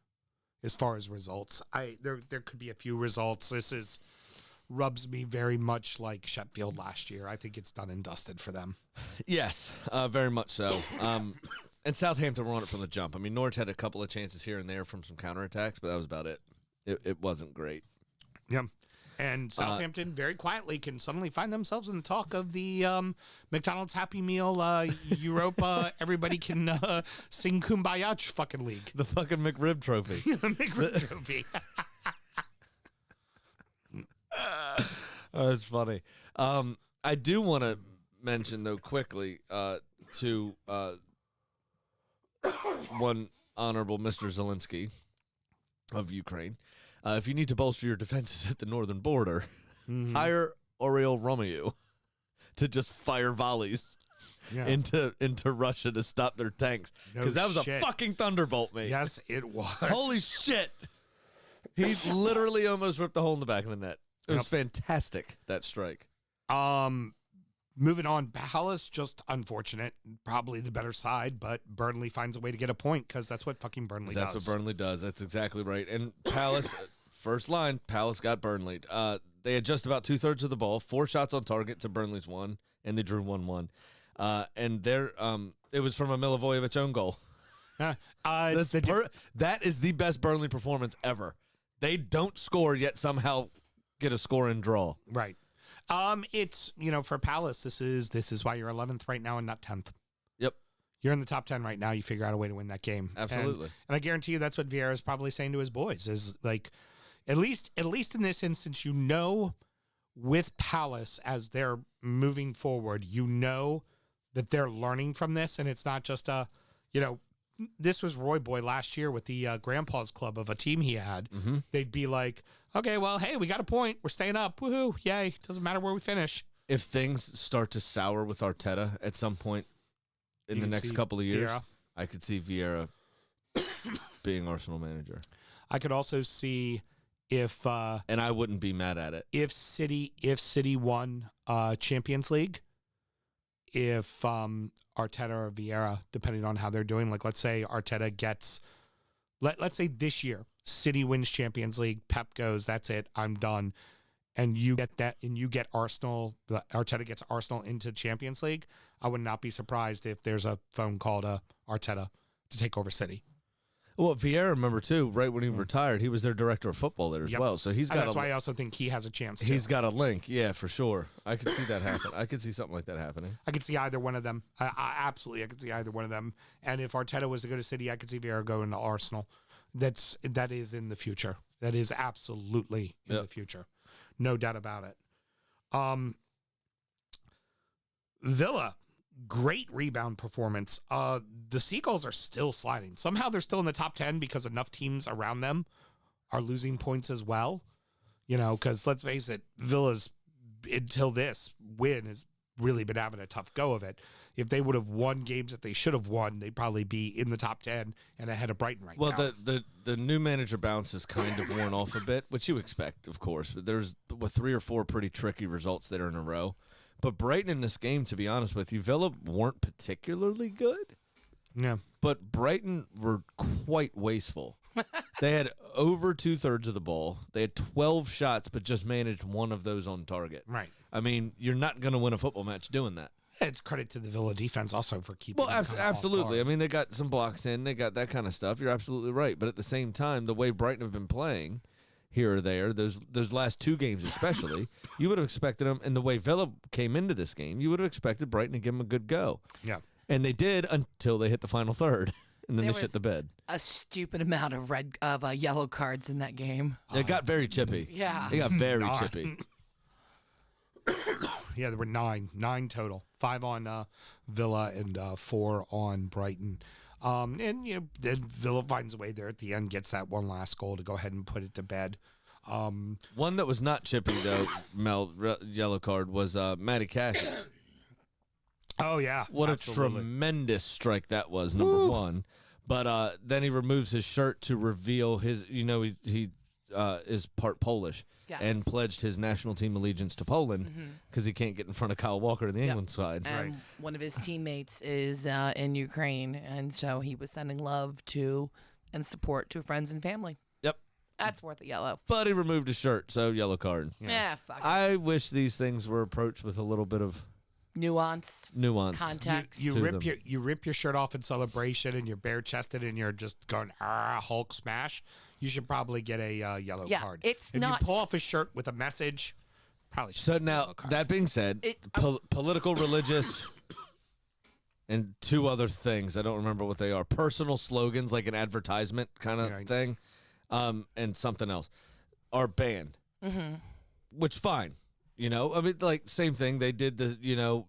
As far as results, there could be a few results. This rubs me very much like Sheffield last year. I think it's done and dusted for them. Yes, very much so. And Southampton were on it from the jump. Norwich had a couple of chances here and there from some counterattacks, but that was about it. It wasn't great. Yeah. And Southampton very quietly can suddenly find themselves in the talk of the McDonald's Happy Meal Europa. Everybody can sing Kumbaya fucking league. The fucking McRib trophy. The McRib trophy. It's funny. I do want to mention, though, quickly to one honorable Mr. Zelensky of Ukraine. If you need to bolster your defenses at the northern border, hire Oriol Romeu to just fire volleys into Russia to stop their tanks. Because that was a fucking thunderbolt, mate. Yes, it was. Holy shit. He literally almost ripped a hole in the back of the net. It was fantastic, that strike. Moving on, Palace, just unfortunate. Probably the better side, but Burnley finds a way to get a point because that's what fucking Burnley does. That's what Burnley does. That's exactly right. And Palace, first line, Palace got Burnley. They had just about 2/3 of the ball, 4 shots on target to Burnley's 1, and they drew 1-1. And it was from a Milivojevic own goal. That is the best Burnley performance ever. They don't score, yet somehow get a score and draw. Right. It's, for Palace, this is why you're 11th right now and not 10th. Yep. You're in the top 10 right now. You figure out a way to win that game. Absolutely. And I guarantee you that's what Vieira is probably saying to his boys is like, at least in this instance, with Palace as they're moving forward, that they're learning from this. And it's not just this was Roy Boy last year with the Grandpa's Club of a team he had. Mm-hmm. They'd be like, okay, well, hey, we got a point. We're staying up. Woohoo. Yay. Doesn't matter where we finish. If things start to sour with Arteta at some point in the next couple of years, I could see Vieira being Arsenal manager. I could also see if... and I wouldn't be mad at it. If City won Champions League, if Arteta or Vieira, depending on how they're doing, like let's say Arteta gets... Let's say this year, City wins Champions League, Pep goes, that's it, I'm done. And you get that, and you get Arsenal, Arteta gets Arsenal into Champions League, I would not be surprised if there's a phone call to Arteta to take over City. Well, Vieira, remember, too, right when he retired, he was their director of football there as well. So he's got that's why I also think he has a chance to. He's got a link, yeah, for sure. I could see that happen. I could see something like that happening. I could see either one of them. I could see either one of them. And if Arteta was to go to City, I could see Vieira going to Arsenal. That is in the future. That is absolutely in the future. No doubt about it. Villa, great rebound performance. The Seagulls are still sliding. Somehow they're still in the top 10 because enough teams around them are losing points as well. Because let's face it, Villa's, until this win, has really been having a tough go of it. If they would have won games that they should have won, they'd probably be in the top 10 and ahead of Brighton right now. Well, the new manager bounce has kind of worn off a bit, which you expect, of course. But there's 3 or 4 pretty tricky results that are in a row. But Brighton in this game, to be honest with you, Villa weren't particularly good. Yeah. But Brighton were quite wasteful. They had over 2/3 of the ball. They had 12 shots, but just managed 1 of those on target. Right. You're not going to win a football match doing that. It's credit to the Villa defense also for keeping. Well, absolutely. They got some blocks in. They got that kind of stuff. You're absolutely right. But at the same time, the way Brighton have been playing, here or there. Those last two games especially, you would have expected them. And the way Villa came into this game, you would have expected Brighton to give them a good go. Yeah. And they did until they hit the final third, and then There they shit was the bed. a stupid amount of yellow cards in that game. It got very chippy. Yeah. It got very Nine. chippy. Yeah, there were nine total. 5 on Villa and 4 on Brighton. And then Villa finds a way there at the end, gets that one last goal to go ahead and put it to bed. One that was not chippy though, yellow card was Matty Cash. Oh yeah, What absolutely. a tremendous strike that was, number one. But then he removes his shirt to reveal his. He is part Polish. Yes. And pledged his national team allegiance to Poland because he can't get in front of Kyle Walker in the England side. And one of his teammates is in Ukraine, and so he was sending love to and support to friends and family. Yep. That's worth a yellow. But he removed his shirt, so yellow card. Yeah, fuck it. I wish these things were approached with a little bit of Nuance, nuance. context. You to rip them. you rip your shirt off in celebration, and you're bare chested, and you're just going Hulk smash. You should probably get a yellow Yeah, card. it's if not- you pull off a shirt with a message, probably should So get a now, yellow card. that being said, political, religious, and two other things. I don't remember what they are. Personal slogans, like an advertisement kind of Right. thing, and something else, are banned. Mm-hmm. Which, fine. I mean, like, same thing. They did the,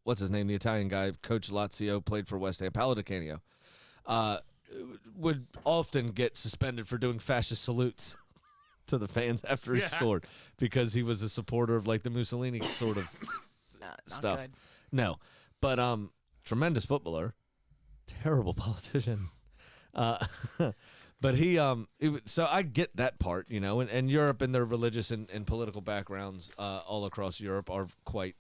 what's his name? The Italian guy, Coach Lazio, played for West Ham, Paolo Di Canio. Would often get suspended for doing fascist salutes to the fans after he scored because he was a supporter of like the Mussolini sort of Not stuff. good. No, but tremendous footballer, terrible politician. But so I get that part, and Europe and their religious and political backgrounds all across Europe are quite,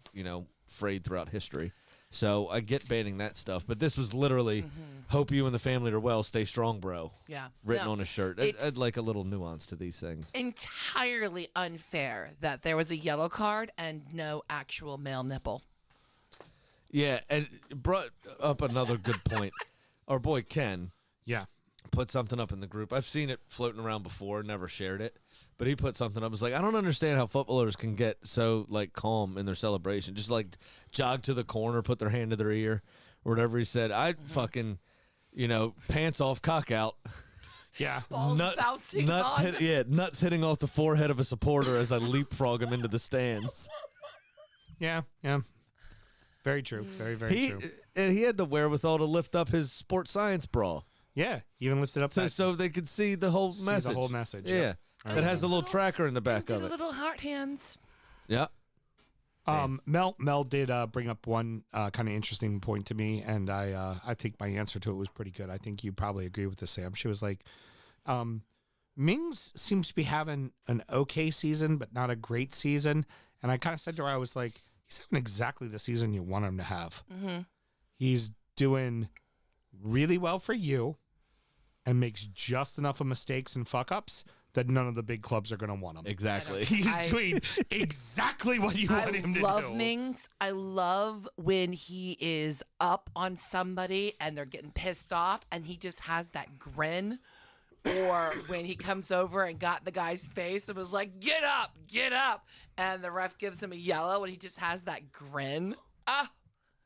frayed throughout history. So I get banning that stuff, but this was literally, hope you and the family are well, stay strong, bro. Yeah. Written No, on a shirt. it's I'd like a little nuance to these things. entirely unfair that there was a yellow card and no actual male nipple. Yeah, and it brought up another good point. Our boy Ken yeah. put something up in the group. I've seen it floating around before, never shared it. But he put something up. It's like, I don't understand how footballers can get so like calm in their celebration. Just like jog to the corner, put their hand to their ear, or whatever he said. I'd fucking, pants off, cock out. Yeah. Balls bouncing nuts on. nuts hitting off the forehead of a supporter as I leapfrog him into the stands. Yeah. Very true. Very, very true. And he had the wherewithal to lift up his sports science bra. Yeah. Even lifted up that. So they could see the whole the message. whole message, Yeah. yeah. That has the little tracker in the back Did of a it. little heart hands. Yeah. Mel did bring up one kind of interesting point to me, and I think my answer to it was pretty good. I think you probably agree with this, Sam. She was like, Mings seems to be having an okay season, but not a great season. And I kind of said to her, I was like, he's having exactly the season you want him to have. Mm-hmm. He's doing really well for you and makes just enough of mistakes and fuck-ups that none of the big clubs are going to want him. Exactly. He's doing exactly what you want him to do. I love Mings. I love when he is up on somebody and they're getting pissed off and he just has that grin. Or when he comes over and got the guy's face and was like, get up. And the ref gives him a yellow and he just has that grin. Ah,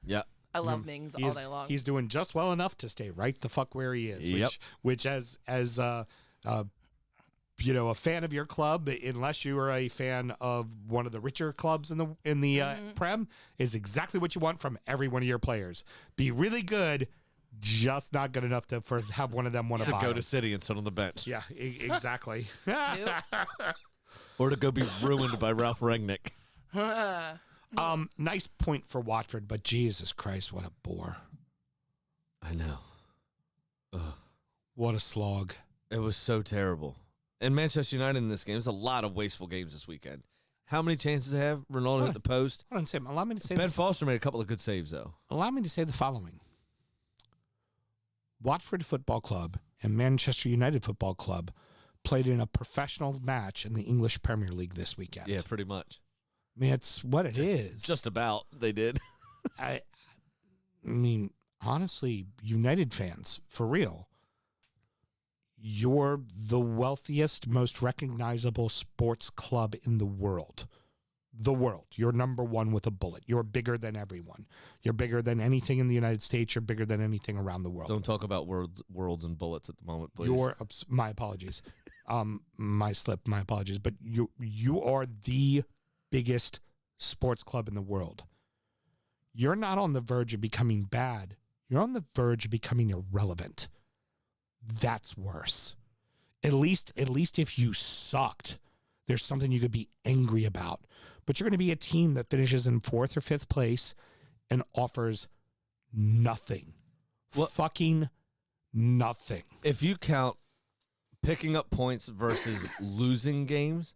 Yeah. I love Mings all day long. He's doing just well enough to stay right the fuck where he is. Yep. Which as a fan of your club, unless you are a fan of one of the richer clubs in the Prem, is exactly what you want from every one of your players. Be really good, just not good enough to have one of them want To go to City and sit on the bench. Yeah, exactly. Or to go be ruined by Ralph Rangnick. Nice point for Watford, but Jesus Christ, what a bore. I know. What a slog. It was so terrible. And Manchester United in this game, there's a lot of wasteful games this weekend. How many chances they have? Ronaldo hit the post. Hold on, Sam. Allow me to say Ben Foster made a couple of good saves, though. Allow me to say the following. Watford Football Club and Manchester United Football Club played in a professional match in the English Premier League this weekend. Yeah, pretty much. I mean, it's what it is. Just about. They did. I mean, honestly, United fans, for real, You're the wealthiest, most recognizable sports club in the world. The world. You're number one with a bullet. You're bigger than everyone. You're bigger than anything in the United States. You're bigger than anything around the world. Don't talk about worlds and bullets at the moment, please. My apologies. My slip. My apologies. But you are the biggest sports club in the world. You're not on the verge of becoming bad. You're on the verge of becoming irrelevant. That's worse. At least if you sucked, there's something you could be angry about. But you're going to be a team that finishes in 4th or 5th place and offers nothing. Fucking nothing. If you count picking up points versus losing games,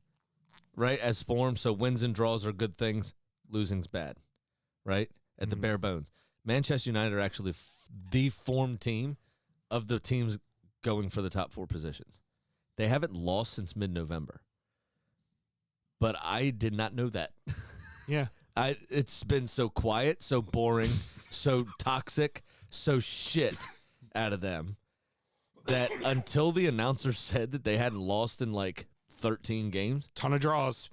right, as form, so wins and draws are good things, losing's bad, right, at the bare bones. Manchester United are actually the form team of the teams going for the top 4 positions. They haven't lost since mid-November. But I did not know that. Yeah. It's been so quiet, so boring, so toxic, so shit out of them that until the announcer said that they hadn't lost in like 13 games. Ton of draws.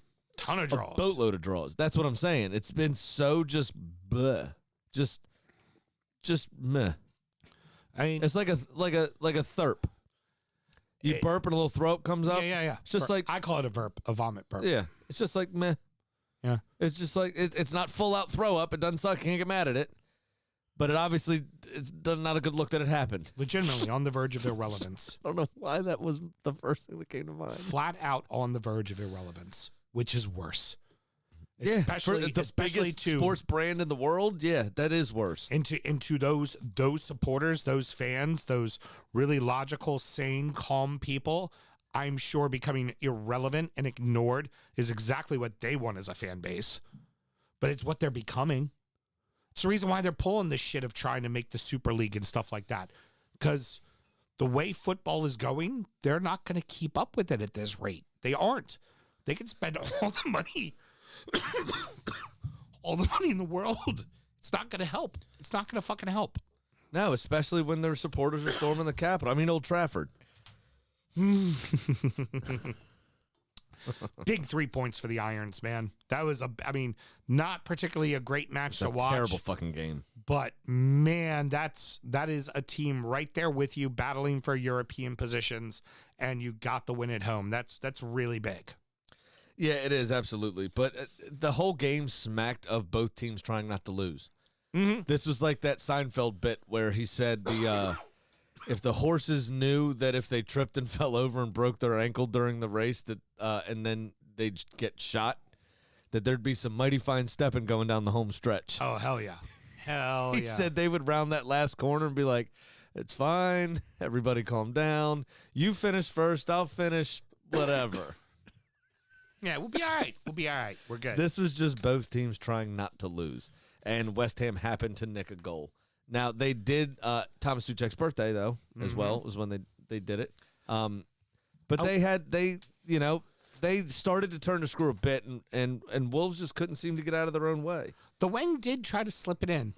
A boatload of draws. That's what I'm saying. It's been so just bleh. Just meh. I mean, It's like a thurp. You burp and a little throw up comes up. Yeah. It's just like I call it a vomit burp. yeah. It's just like meh. Yeah. It's just like it's not full out throw up. It doesn't suck. You can't get mad at it. But it obviously it's not a good look that it happened. Legitimately on the verge of irrelevance. I don't know why that was the first thing that came to mind. Flat out on the verge of irrelevance, which is worse. Yeah, Especially, for the especially biggest to sports brand in the world. Yeah, that is worse. into those supporters, those fans, those really logical, sane, calm people. I'm sure becoming irrelevant and ignored is exactly what they want as a fan base, but it's what they're becoming. It's the reason why they're pulling this shit of trying to make the Super League and stuff like that, because the way football is going, they're not going to keep up with it at this rate. They aren't. They can spend all the money. All the money in the world. It's not going to help. It's not going to fucking help. No, especially when their supporters are storming the Capitol. I mean, Old Trafford. Big 3 points for the Irons, man. That was not particularly a great match to watch. Terrible fucking game. But man, that is a team right there with you battling for European positions, and you got the win at home. That's really big. Yeah, it is, absolutely. But the whole game smacked of both teams trying not to lose. Mm-hmm. This was like that Seinfeld bit where he said if the horses knew that if they tripped and fell over and broke their ankle during the race that and then they'd get shot, that there'd be some mighty fine stepping going down the home stretch. Oh, hell yeah. Hell He yeah. said they would round that last corner and be like, it's fine. Everybody calm down. You finish first. I'll finish whatever. Yeah, we'll be all right. We're good. This was just both teams trying not to lose. And West Ham happened to nick a goal. Now, they did Thomas Suchek's birthday, though, as well, was when they did it. But they started to turn the screw a bit, and Wolves just couldn't seem to get out of their own way. The Weng did try to slip it in.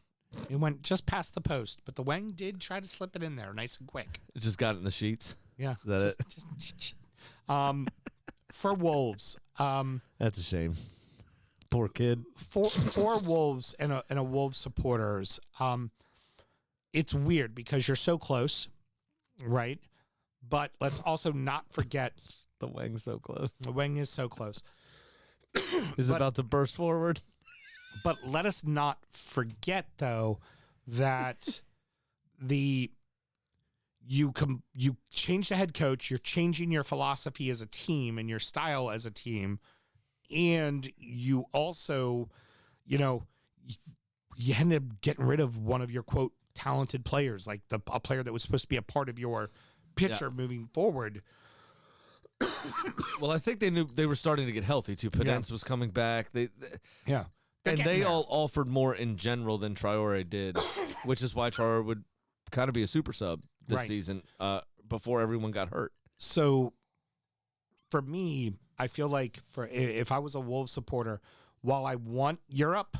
It went just past the post, but the Weng did try to slip it in there nice and quick. It just got it in the sheets. Yeah. Is that it? Just, for Wolves, That's a shame. Poor kid. for Wolves and a Wolves supporters, it's weird because you're so close, right? But let's also not forget The Wang's so close. the Weng is so close. He's about to burst forward. But let us not forget, though, that you change the head coach, you're changing your philosophy as a team and your style as a team, and you also, you end up getting rid of one of your, quote, talented players, like a player that was supposed to be a part of your picture moving forward. Well, I think they knew they were starting to get healthy, too. Pedence was coming back. They all offered more in general than Traore did, which is why Traore would kind of be a super sub this season before everyone got hurt. So for me, I feel like if I was a Wolves supporter, while I want Europe,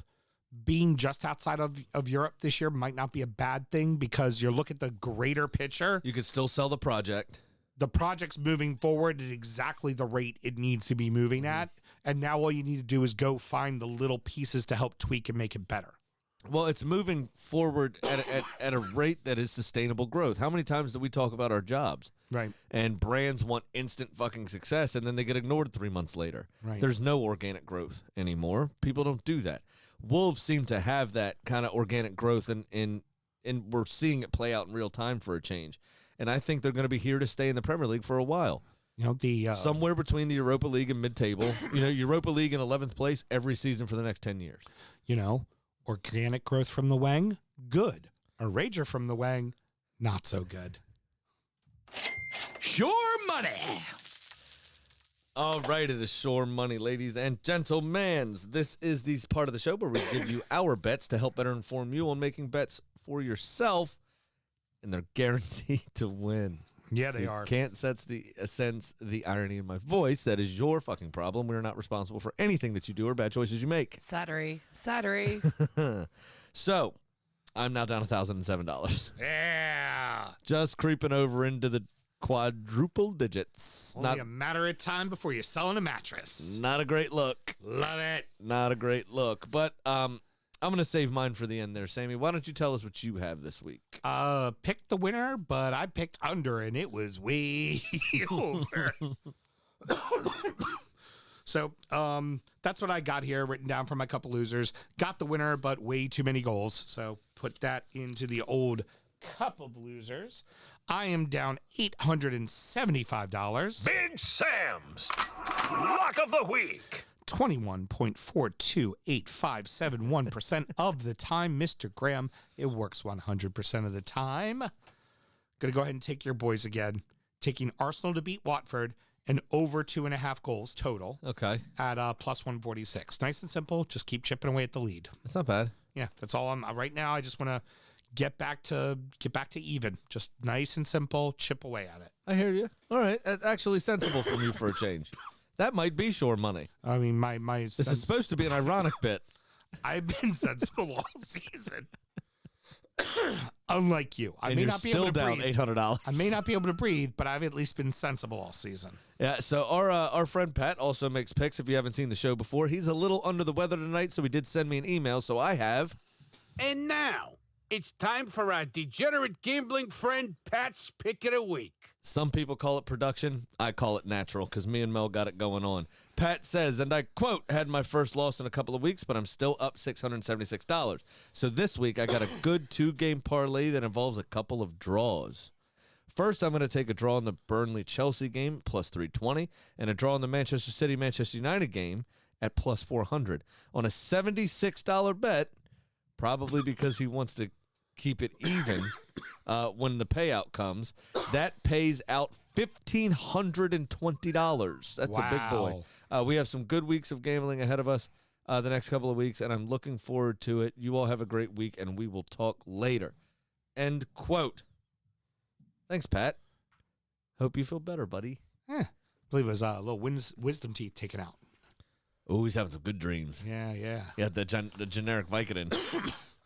being just outside of Europe this year might not be a bad thing because you look at the greater picture. You could still sell the project. the project's moving forward at exactly the rate it needs to be moving at. And now all you need to do is go find the little pieces to help tweak and make it better. Well, it's moving forward at a rate that is sustainable growth. How many times do we talk about our jobs? Right. And brands want instant fucking success, and then they get ignored 3 months later. Right. There's no organic growth anymore. People don't do that. Wolves seem to have that kind of organic growth, and we're seeing it play out in real time for a change. And I think they're going to be here to stay in the Premier League for a while. You know, the somewhere between the Europa League and mid-table. Europa League in 11th place every season for the next 10 years. You know, organic growth from the Wang, good. A rager from the Wang, not so good. Sure money. All right, it is Shore Money, ladies and gentlemen. This is the part of the show where we give you our bets to help better inform you on making bets for yourself, and they're guaranteed to win. Yeah, they You are. Can't sense the irony in my voice. That is your fucking problem. We're not responsible for anything that you do or bad choices you make. Sattery. So, I'm now down $1,007. Yeah. Just creeping over into the quadruple digits. Only a matter of time before you're selling a mattress. Not a great look. Love it. Not a great look. But I'm going to save mine for the end there, Sammy. Why don't you tell us what you have this week? Picked the winner, but I picked under, and it was way over. So that's what I got here, written down for my couple losers. Got the winner, but way too many goals. So put that into the old cup of losers. I am down $875. Big Sam's Lock of the Week. 21.42857% of the time, Mr. Graham. It works 100% of the time. Going to go ahead and take your boys again. Taking Arsenal to beat Watford and over 2.5 goals total. Okay. At plus 146. Nice and simple. Just keep chipping away at the lead. That's not bad. Yeah, that's all I'm right now. I just want to get back to even. Just nice and simple. Chip away at it. I hear you. All right. That's actually sensible from you for a change. That might be Shore Money. I mean, my This is supposed to be an ironic bit. I've been sensible all season. Unlike you. I And may you're not be still able to down breathe. $800. I may not be able to breathe, but I've at least been sensible all season. Yeah, so our friend Pat also makes picks. If you haven't seen the show before, he's a little under the weather tonight, so he did send me an email. So I have. And now, it's time for our degenerate gambling friend Pat's Pick of the Week. Some people call it production. I call it natural because me and Mel got it going on. Pat says, and I quote, had my first loss in a couple of weeks, but I'm still up $676. So this week I got a good 2-game parlay that involves a couple of draws. First, I'm going to take a draw in the Burnley-Chelsea game, plus 320, and a draw in the Manchester City-Manchester United game at plus 400. On a $76 bet, probably because he wants to keep it even when the payout comes, that pays out $1,520. That's a big boy. We have some good weeks of gambling ahead of us the next couple of weeks, and I'm looking forward to it. You all have a great week, and we will talk later. End quote. Thanks, Pat. Hope you feel better, buddy. I believe it was a little wisdom teeth taken out. Oh, he's having some good dreams. Yeah. Yeah, the generic Vicodin.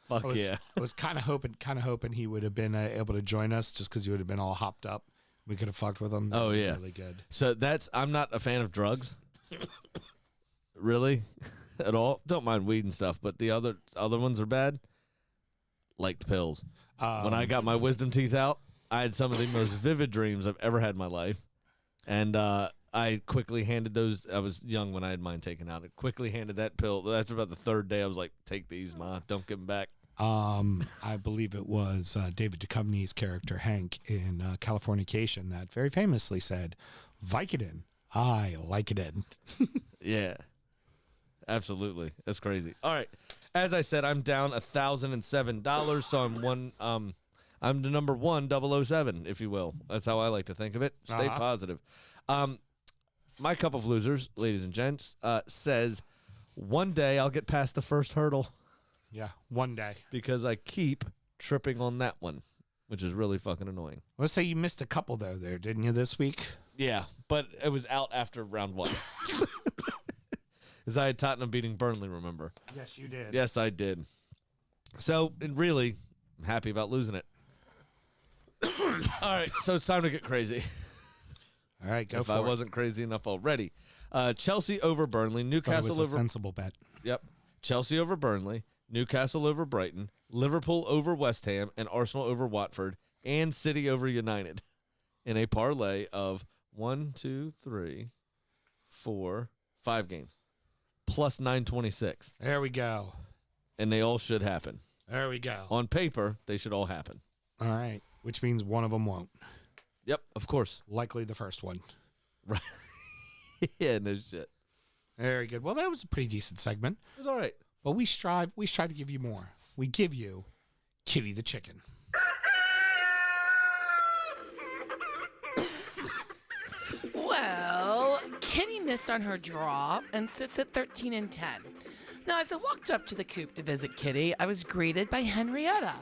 Fuck yeah. I was kind of hoping he would have been able to join us just because he would have been all hopped up. We could have fucked with him. Oh, yeah. Really good. So I'm not a fan of drugs. Really? At all. Don't mind weed and stuff, but the other ones are bad. Liked pills. When I got my wisdom teeth out, I had some of the most vivid dreams I've ever had in my life. And I quickly handed those. I was young when I had mine taken out. I quickly handed that pill. After about the third day, I was like, take these, Ma. Don't give them back. I believe it was David Duchovny's character, Hank, in Californication that very famously said, Vicodin, I like it in. Yeah. Absolutely. That's crazy. All right. As I said, I'm down $1,007, so I'm the number 1,007, if you will. That's how I like to think of it. Stay positive. My cup of losers, ladies and gents, says one day I'll get past the first hurdle. Yeah, one day. Because I keep tripping on that one, which is really fucking annoying. Let's say you missed a couple, though, there, didn't you, this week? Yeah, but it was out after round 1. Because I had Tottenham beating Burnley, remember? Yes, you did. Yes, I did. So, really, I'm happy about losing it. All right, so it's time to get crazy. All right, go if for I it. wasn't crazy enough already. Chelsea over Burnley, Thought it Newcastle was a over sensible bet. Yep. Chelsea over Burnley, Newcastle over Brighton, Liverpool over West Ham, and Arsenal over Watford, and City over United in a parlay of 1, 2, 3, 4, 5 games plus 926. There we go. And they all should happen. There we go. On paper, they should all happen. All right, which means one of them won't. Yep, of course. Likely the first one. Right. Yeah, no shit. Very good. Well, that was a pretty decent segment. It was all right. But we strive to give you more. We give you Kitty the chicken. Well, Kitty missed on her draw and sits at 13 and 10. Now, as I walked up to the coop to visit Kitty, I was greeted by Henrietta,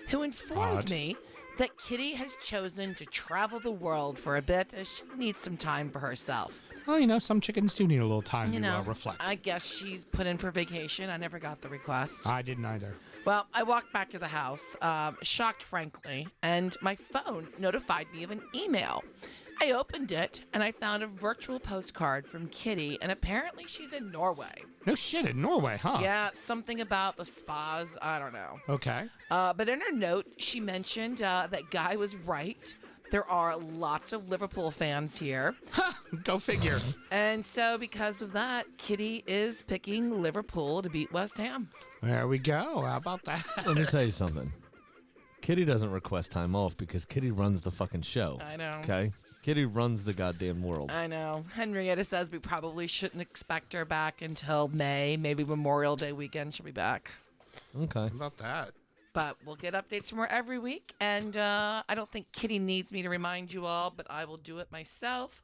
who informed Odd. me that Kitty has chosen to travel the world for a bit as she needs some time for herself. Well, some chickens do need a little time to reflect. I guess she's put in for vacation. I never got the request. I didn't either. Well, I walked back to the house, shocked, frankly, and my phone notified me of an email. I opened it, and I found a virtual postcard from Kitty, and apparently she's in Norway. No shit, in Norway, huh? Yeah, something about the spas. I don't know. Okay. But in her note, she mentioned that Guy was right. There are lots of Liverpool fans here. Go figure. And so because of that, Kitty is picking Liverpool to beat West Ham. There we go. How about that? Let me tell you something. Kitty doesn't request time off because Kitty runs the fucking show. I know. Okay? Kitty runs the goddamn world. I know. Henrietta says we probably shouldn't expect her back until May. Maybe Memorial Day weekend she'll be back. Okay. How about that? But we'll get updates from her every week. And I don't think Kitty needs me to remind you all, but I will do it myself.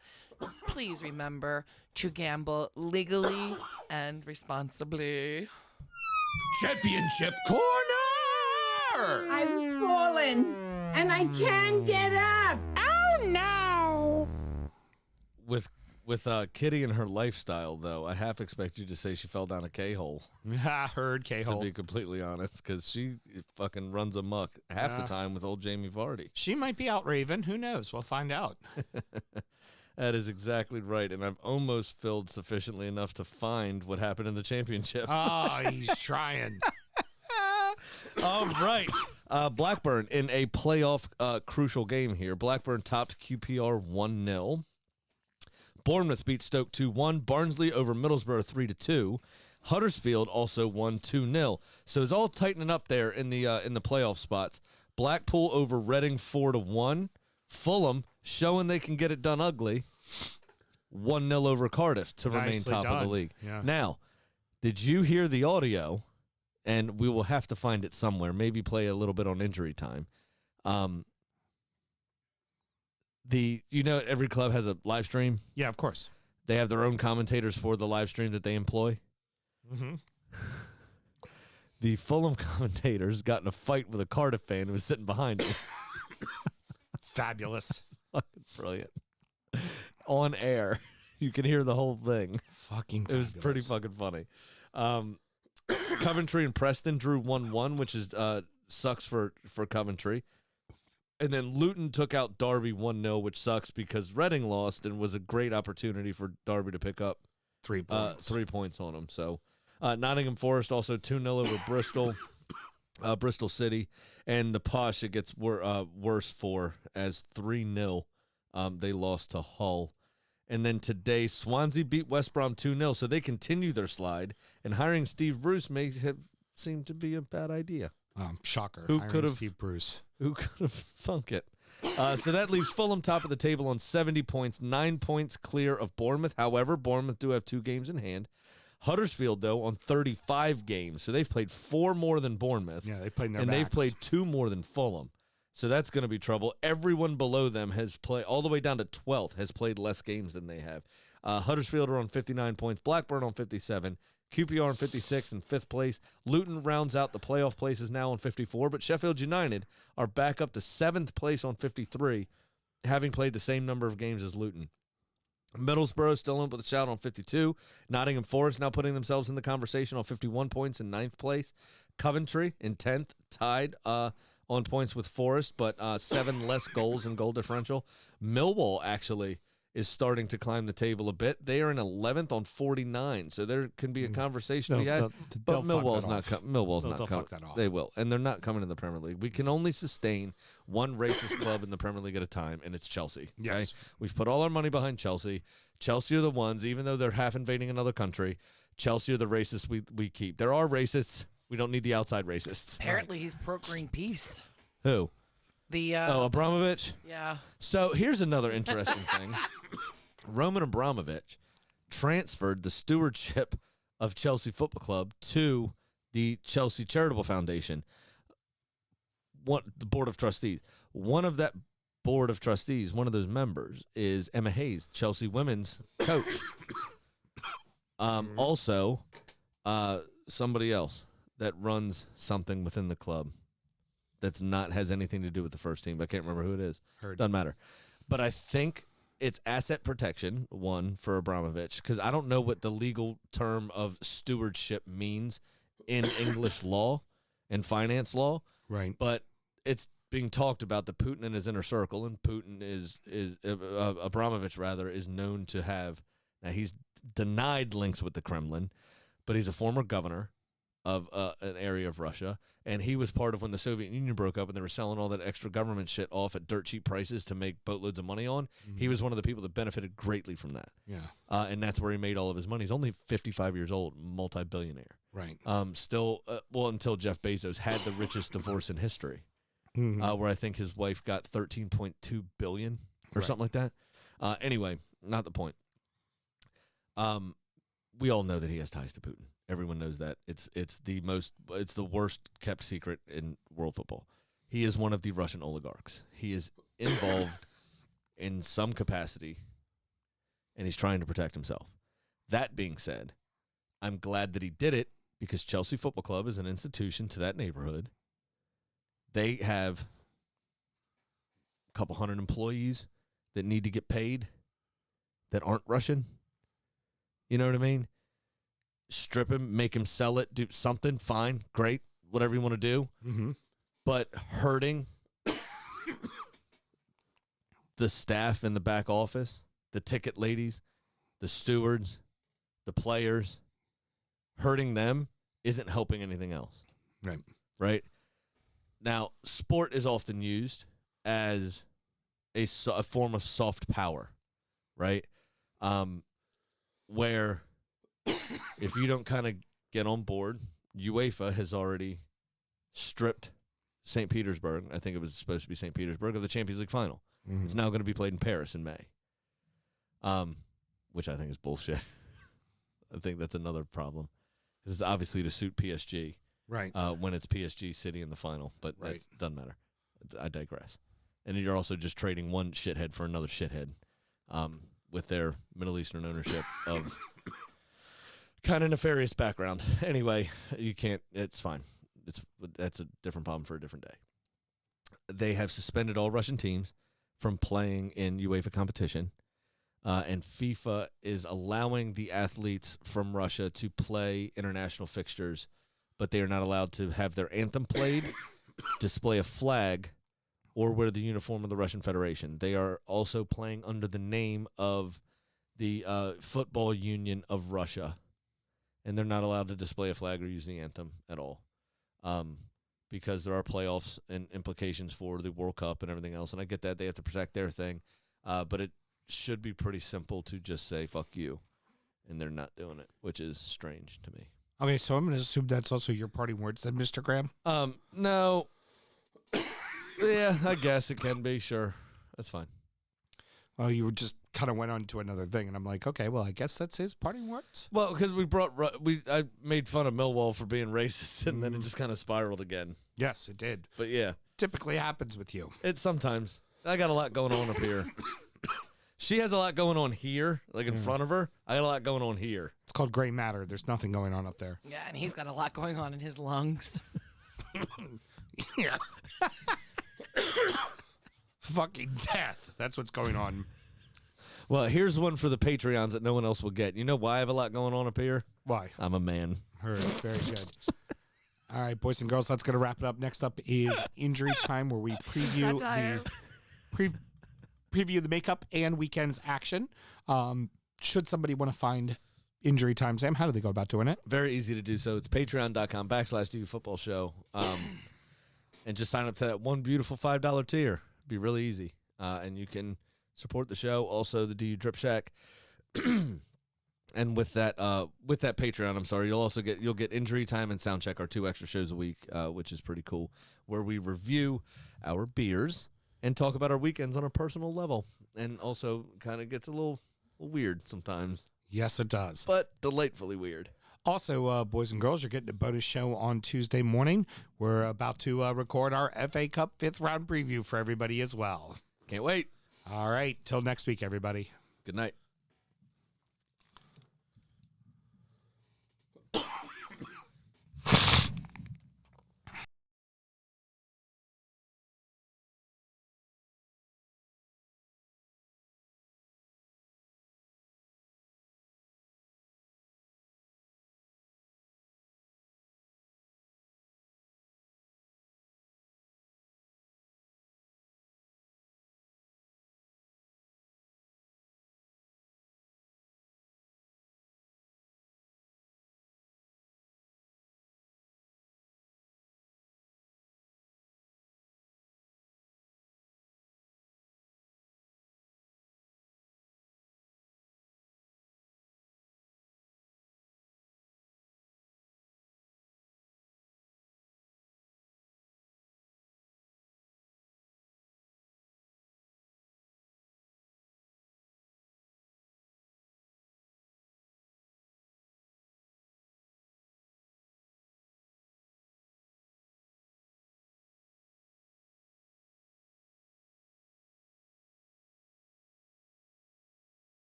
Please remember to gamble legally and responsibly. Championship Corner! I've fallen and I can't get up. Oh, no. With Kitty and her lifestyle, though, I half expect you to say she fell down a K-hole, I heard to K-hole. be completely honest, because she fucking runs amok half the time with old Jamie Vardy. She might be out raving. Who knows? We'll find out. That is exactly right, and I've almost filled sufficiently enough to find what happened in the championship. Oh, he's trying. All right. Blackburn in a playoff crucial game here. Blackburn topped QPR 1-0. Bournemouth beat Stoke 2-1. Barnsley over Middlesbrough 3-2. Huddersfield also won 2-0. So it's all tightening up there in the playoff spots. Blackpool over Reading 4-1. Fulham showing they can get it done ugly. 1-0 over Cardiff to remain Nicely top of the done. league. Yeah. Now, did you hear the audio? And we will have to find it somewhere. Maybe play a little bit on injury time. Every club has a live stream. Yeah, of course. They have their own commentators for the live stream that they employ. Mm-hmm. The Fulham commentators got in a fight with a Cardiff fan who was sitting behind him. Fabulous. Fucking brilliant. On air. You can hear the whole thing. Fucking It fabulous. was pretty fucking funny. Coventry and Preston drew 1-1, which is sucks for Coventry. And then Luton took out Derby 1-0, which sucks because Reading lost and was a great opportunity for Derby to pick up 3 points. 3 points on them. So Nottingham Forest also 2-0 over Bristol, Bristol City. And the Posh, it gets worse for as 3-0. They lost to Hull. And then today, Swansea beat West Brom 2-0, so they continue their slide. And hiring Steve Bruce may have seemed to be a bad idea. Shocker. Who Hiring could've- Steve Bruce? Who could have thunk it? So that leaves Fulham top of the table on 70 points, 9 points clear of Bournemouth. However, Bournemouth do have 2 games in hand. Huddersfield, though, on 35 games. So they've played 4 more than Bournemouth. Yeah, they played in their And they've backs. played 2 more than Fulham. So that's going to be trouble. Everyone below them has played, all the way down to 12th, has played less games than they have. Huddersfield are on 59 points. Blackburn on 57. QPR on 56 in 5th place. Luton rounds out the playoff places now on 54. But Sheffield United are back up to 7th place on 53, having played the same number of games as Luton. Middlesbrough still in with a shout on 52. Nottingham Forest now putting themselves in the conversation on 51 points in 9th place. Coventry in 10th, tied on points with Forest, but 7 less goals and goal differential. Millwall actually is starting to climb the table a bit. They are in 11th on 49, so there can be a conversation to be had. But Millwall's not coming. Millwall's not coming. They will, and they're not coming in the Premier League. We can only sustain one racist club in the Premier League at a time, and it's Chelsea. Okay? Yes. We've put all our money behind Chelsea. Chelsea are the ones, even though they're half invading another country, Chelsea are the racists we keep. There are racists. We don't need the outside racists. Apparently, he's brokering peace. Who? The Abramovich? Yeah. So here's another interesting thing. Roman Abramovich transferred the stewardship of Chelsea Football Club to the Chelsea Charitable Foundation, the board of trustees. One of that board of trustees, one of those members, is Emma Hayes, Chelsea women's coach. Also, somebody else that runs something within the club that's not has anything to do with the first team. But I can't remember who it is. Doesn't matter. But I think it's asset protection, one, for Abramovich, because I don't know what the legal term of stewardship means in English law and finance law. Right. But it's being talked about that Putin and his inner circle, and Putin is Abramovich, rather, is known to have, now he's denied links with the Kremlin, but he's a former governor of an area of Russia, and he was part of when the Soviet Union broke up and they were selling all that extra government shit off at dirt cheap prices to make boatloads of money on. Mm-hmm. He was one of the people that benefited greatly from that. Yeah. And that's where he made all of his money. He's only 55 years old, multi-billionaire. Right. Still, until Jeff Bezos had the richest divorce in history, where I think his wife got $13.2 billion or something like that. Anyway, not the point. We all know that he has ties to Putin. Everyone knows that. It's the worst kept secret in world football. He is one of the Russian oligarchs. He is involved in some capacity, and he's trying to protect himself. That being said, I'm glad that he did it because Chelsea Football Club is an institution to that neighborhood. They have a couple hundred employees that need to get paid that aren't Russian. You know what I mean? Strip him, make him sell it, do something, fine, great, whatever you want to do. Mm-hmm. But hurting the staff in the back office, the ticket ladies, the stewards, the players, hurting them isn't helping anything else. Right. Right? Now, sport is often used as a form of soft power, right? Where if you don't kind of get on board, UEFA has already stripped St. Petersburg, I think it was supposed to be St. Petersburg, of the Champions League final. Mm-hmm. It's now going to be played in Paris in May, which I think is bullshit. I think that's another problem. It's obviously to suit PSG, right? When it's PSG City in the final, but it doesn't matter. I digress. And you're also just trading one shithead for another shithead with their Middle Eastern ownership of kind of nefarious background. Anyway, you can't. It's fine. That's a different problem for a different day. They have suspended all Russian teams from playing in UEFA competition, and FIFA is allowing the athletes from Russia to play international fixtures, but they are not allowed to have their anthem played, display a flag, or wear the uniform of the Russian Federation. They are also playing under the name of the Football Union of Russia, and they're not allowed to display a flag or use the anthem at all, because there are playoffs and implications for the World Cup and everything else. And I get that. They have to protect their thing, but it should be pretty simple to just say, fuck you, and they're not doing it, which is strange to me. Okay, so I'm going to assume that's also your parting words then, Mr. Graham? No. Yeah, I guess it can be. Sure. That's fine. Well, you just kind of went on to another thing, and I'm like, okay, well, I guess that's his parting words. Well, because I made fun of Millwall for being racist, and then it just kind of spiraled again. Yes, it did. But yeah. Typically happens with you. It sometimes. I got a lot going on up here. She has a lot going on here, like in front of her. I got a lot going on here. It's called gray matter. There's nothing going on up there. Yeah, and he's got a lot going on in his lungs. Yeah. Fucking death. That's what's going on. Well, here's one for the Patreons that no one else will get. You know why I have a lot going on up here? Why? I'm a man. Heard. Very good. All right, boys and girls, that's going to wrap it up. Next up is Injury Time, where we preview preview the makeup and weekend's action. Should somebody want to find Injury Time, Sam, how do they go about doing it? Very easy to do so. It's patreon.com/DU Football Show. And just sign up to that one beautiful $5 tier. It'd be really easy. And you can support the show. Also, the DU Drip Shack. And with that Patreon, I'm sorry, you'll get Injury Time and Soundcheck, our 2 extra shows a week, which is pretty cool, where we review our beers and talk about our weekends on a personal level. And also kind of gets a little weird sometimes. Yes, it does. But delightfully weird. Also, boys and girls, you're getting a bonus show on Tuesday morning. We're about to record our FA Cup 5th round preview for everybody as well. Can't wait. All right. Till next week, everybody. Good night.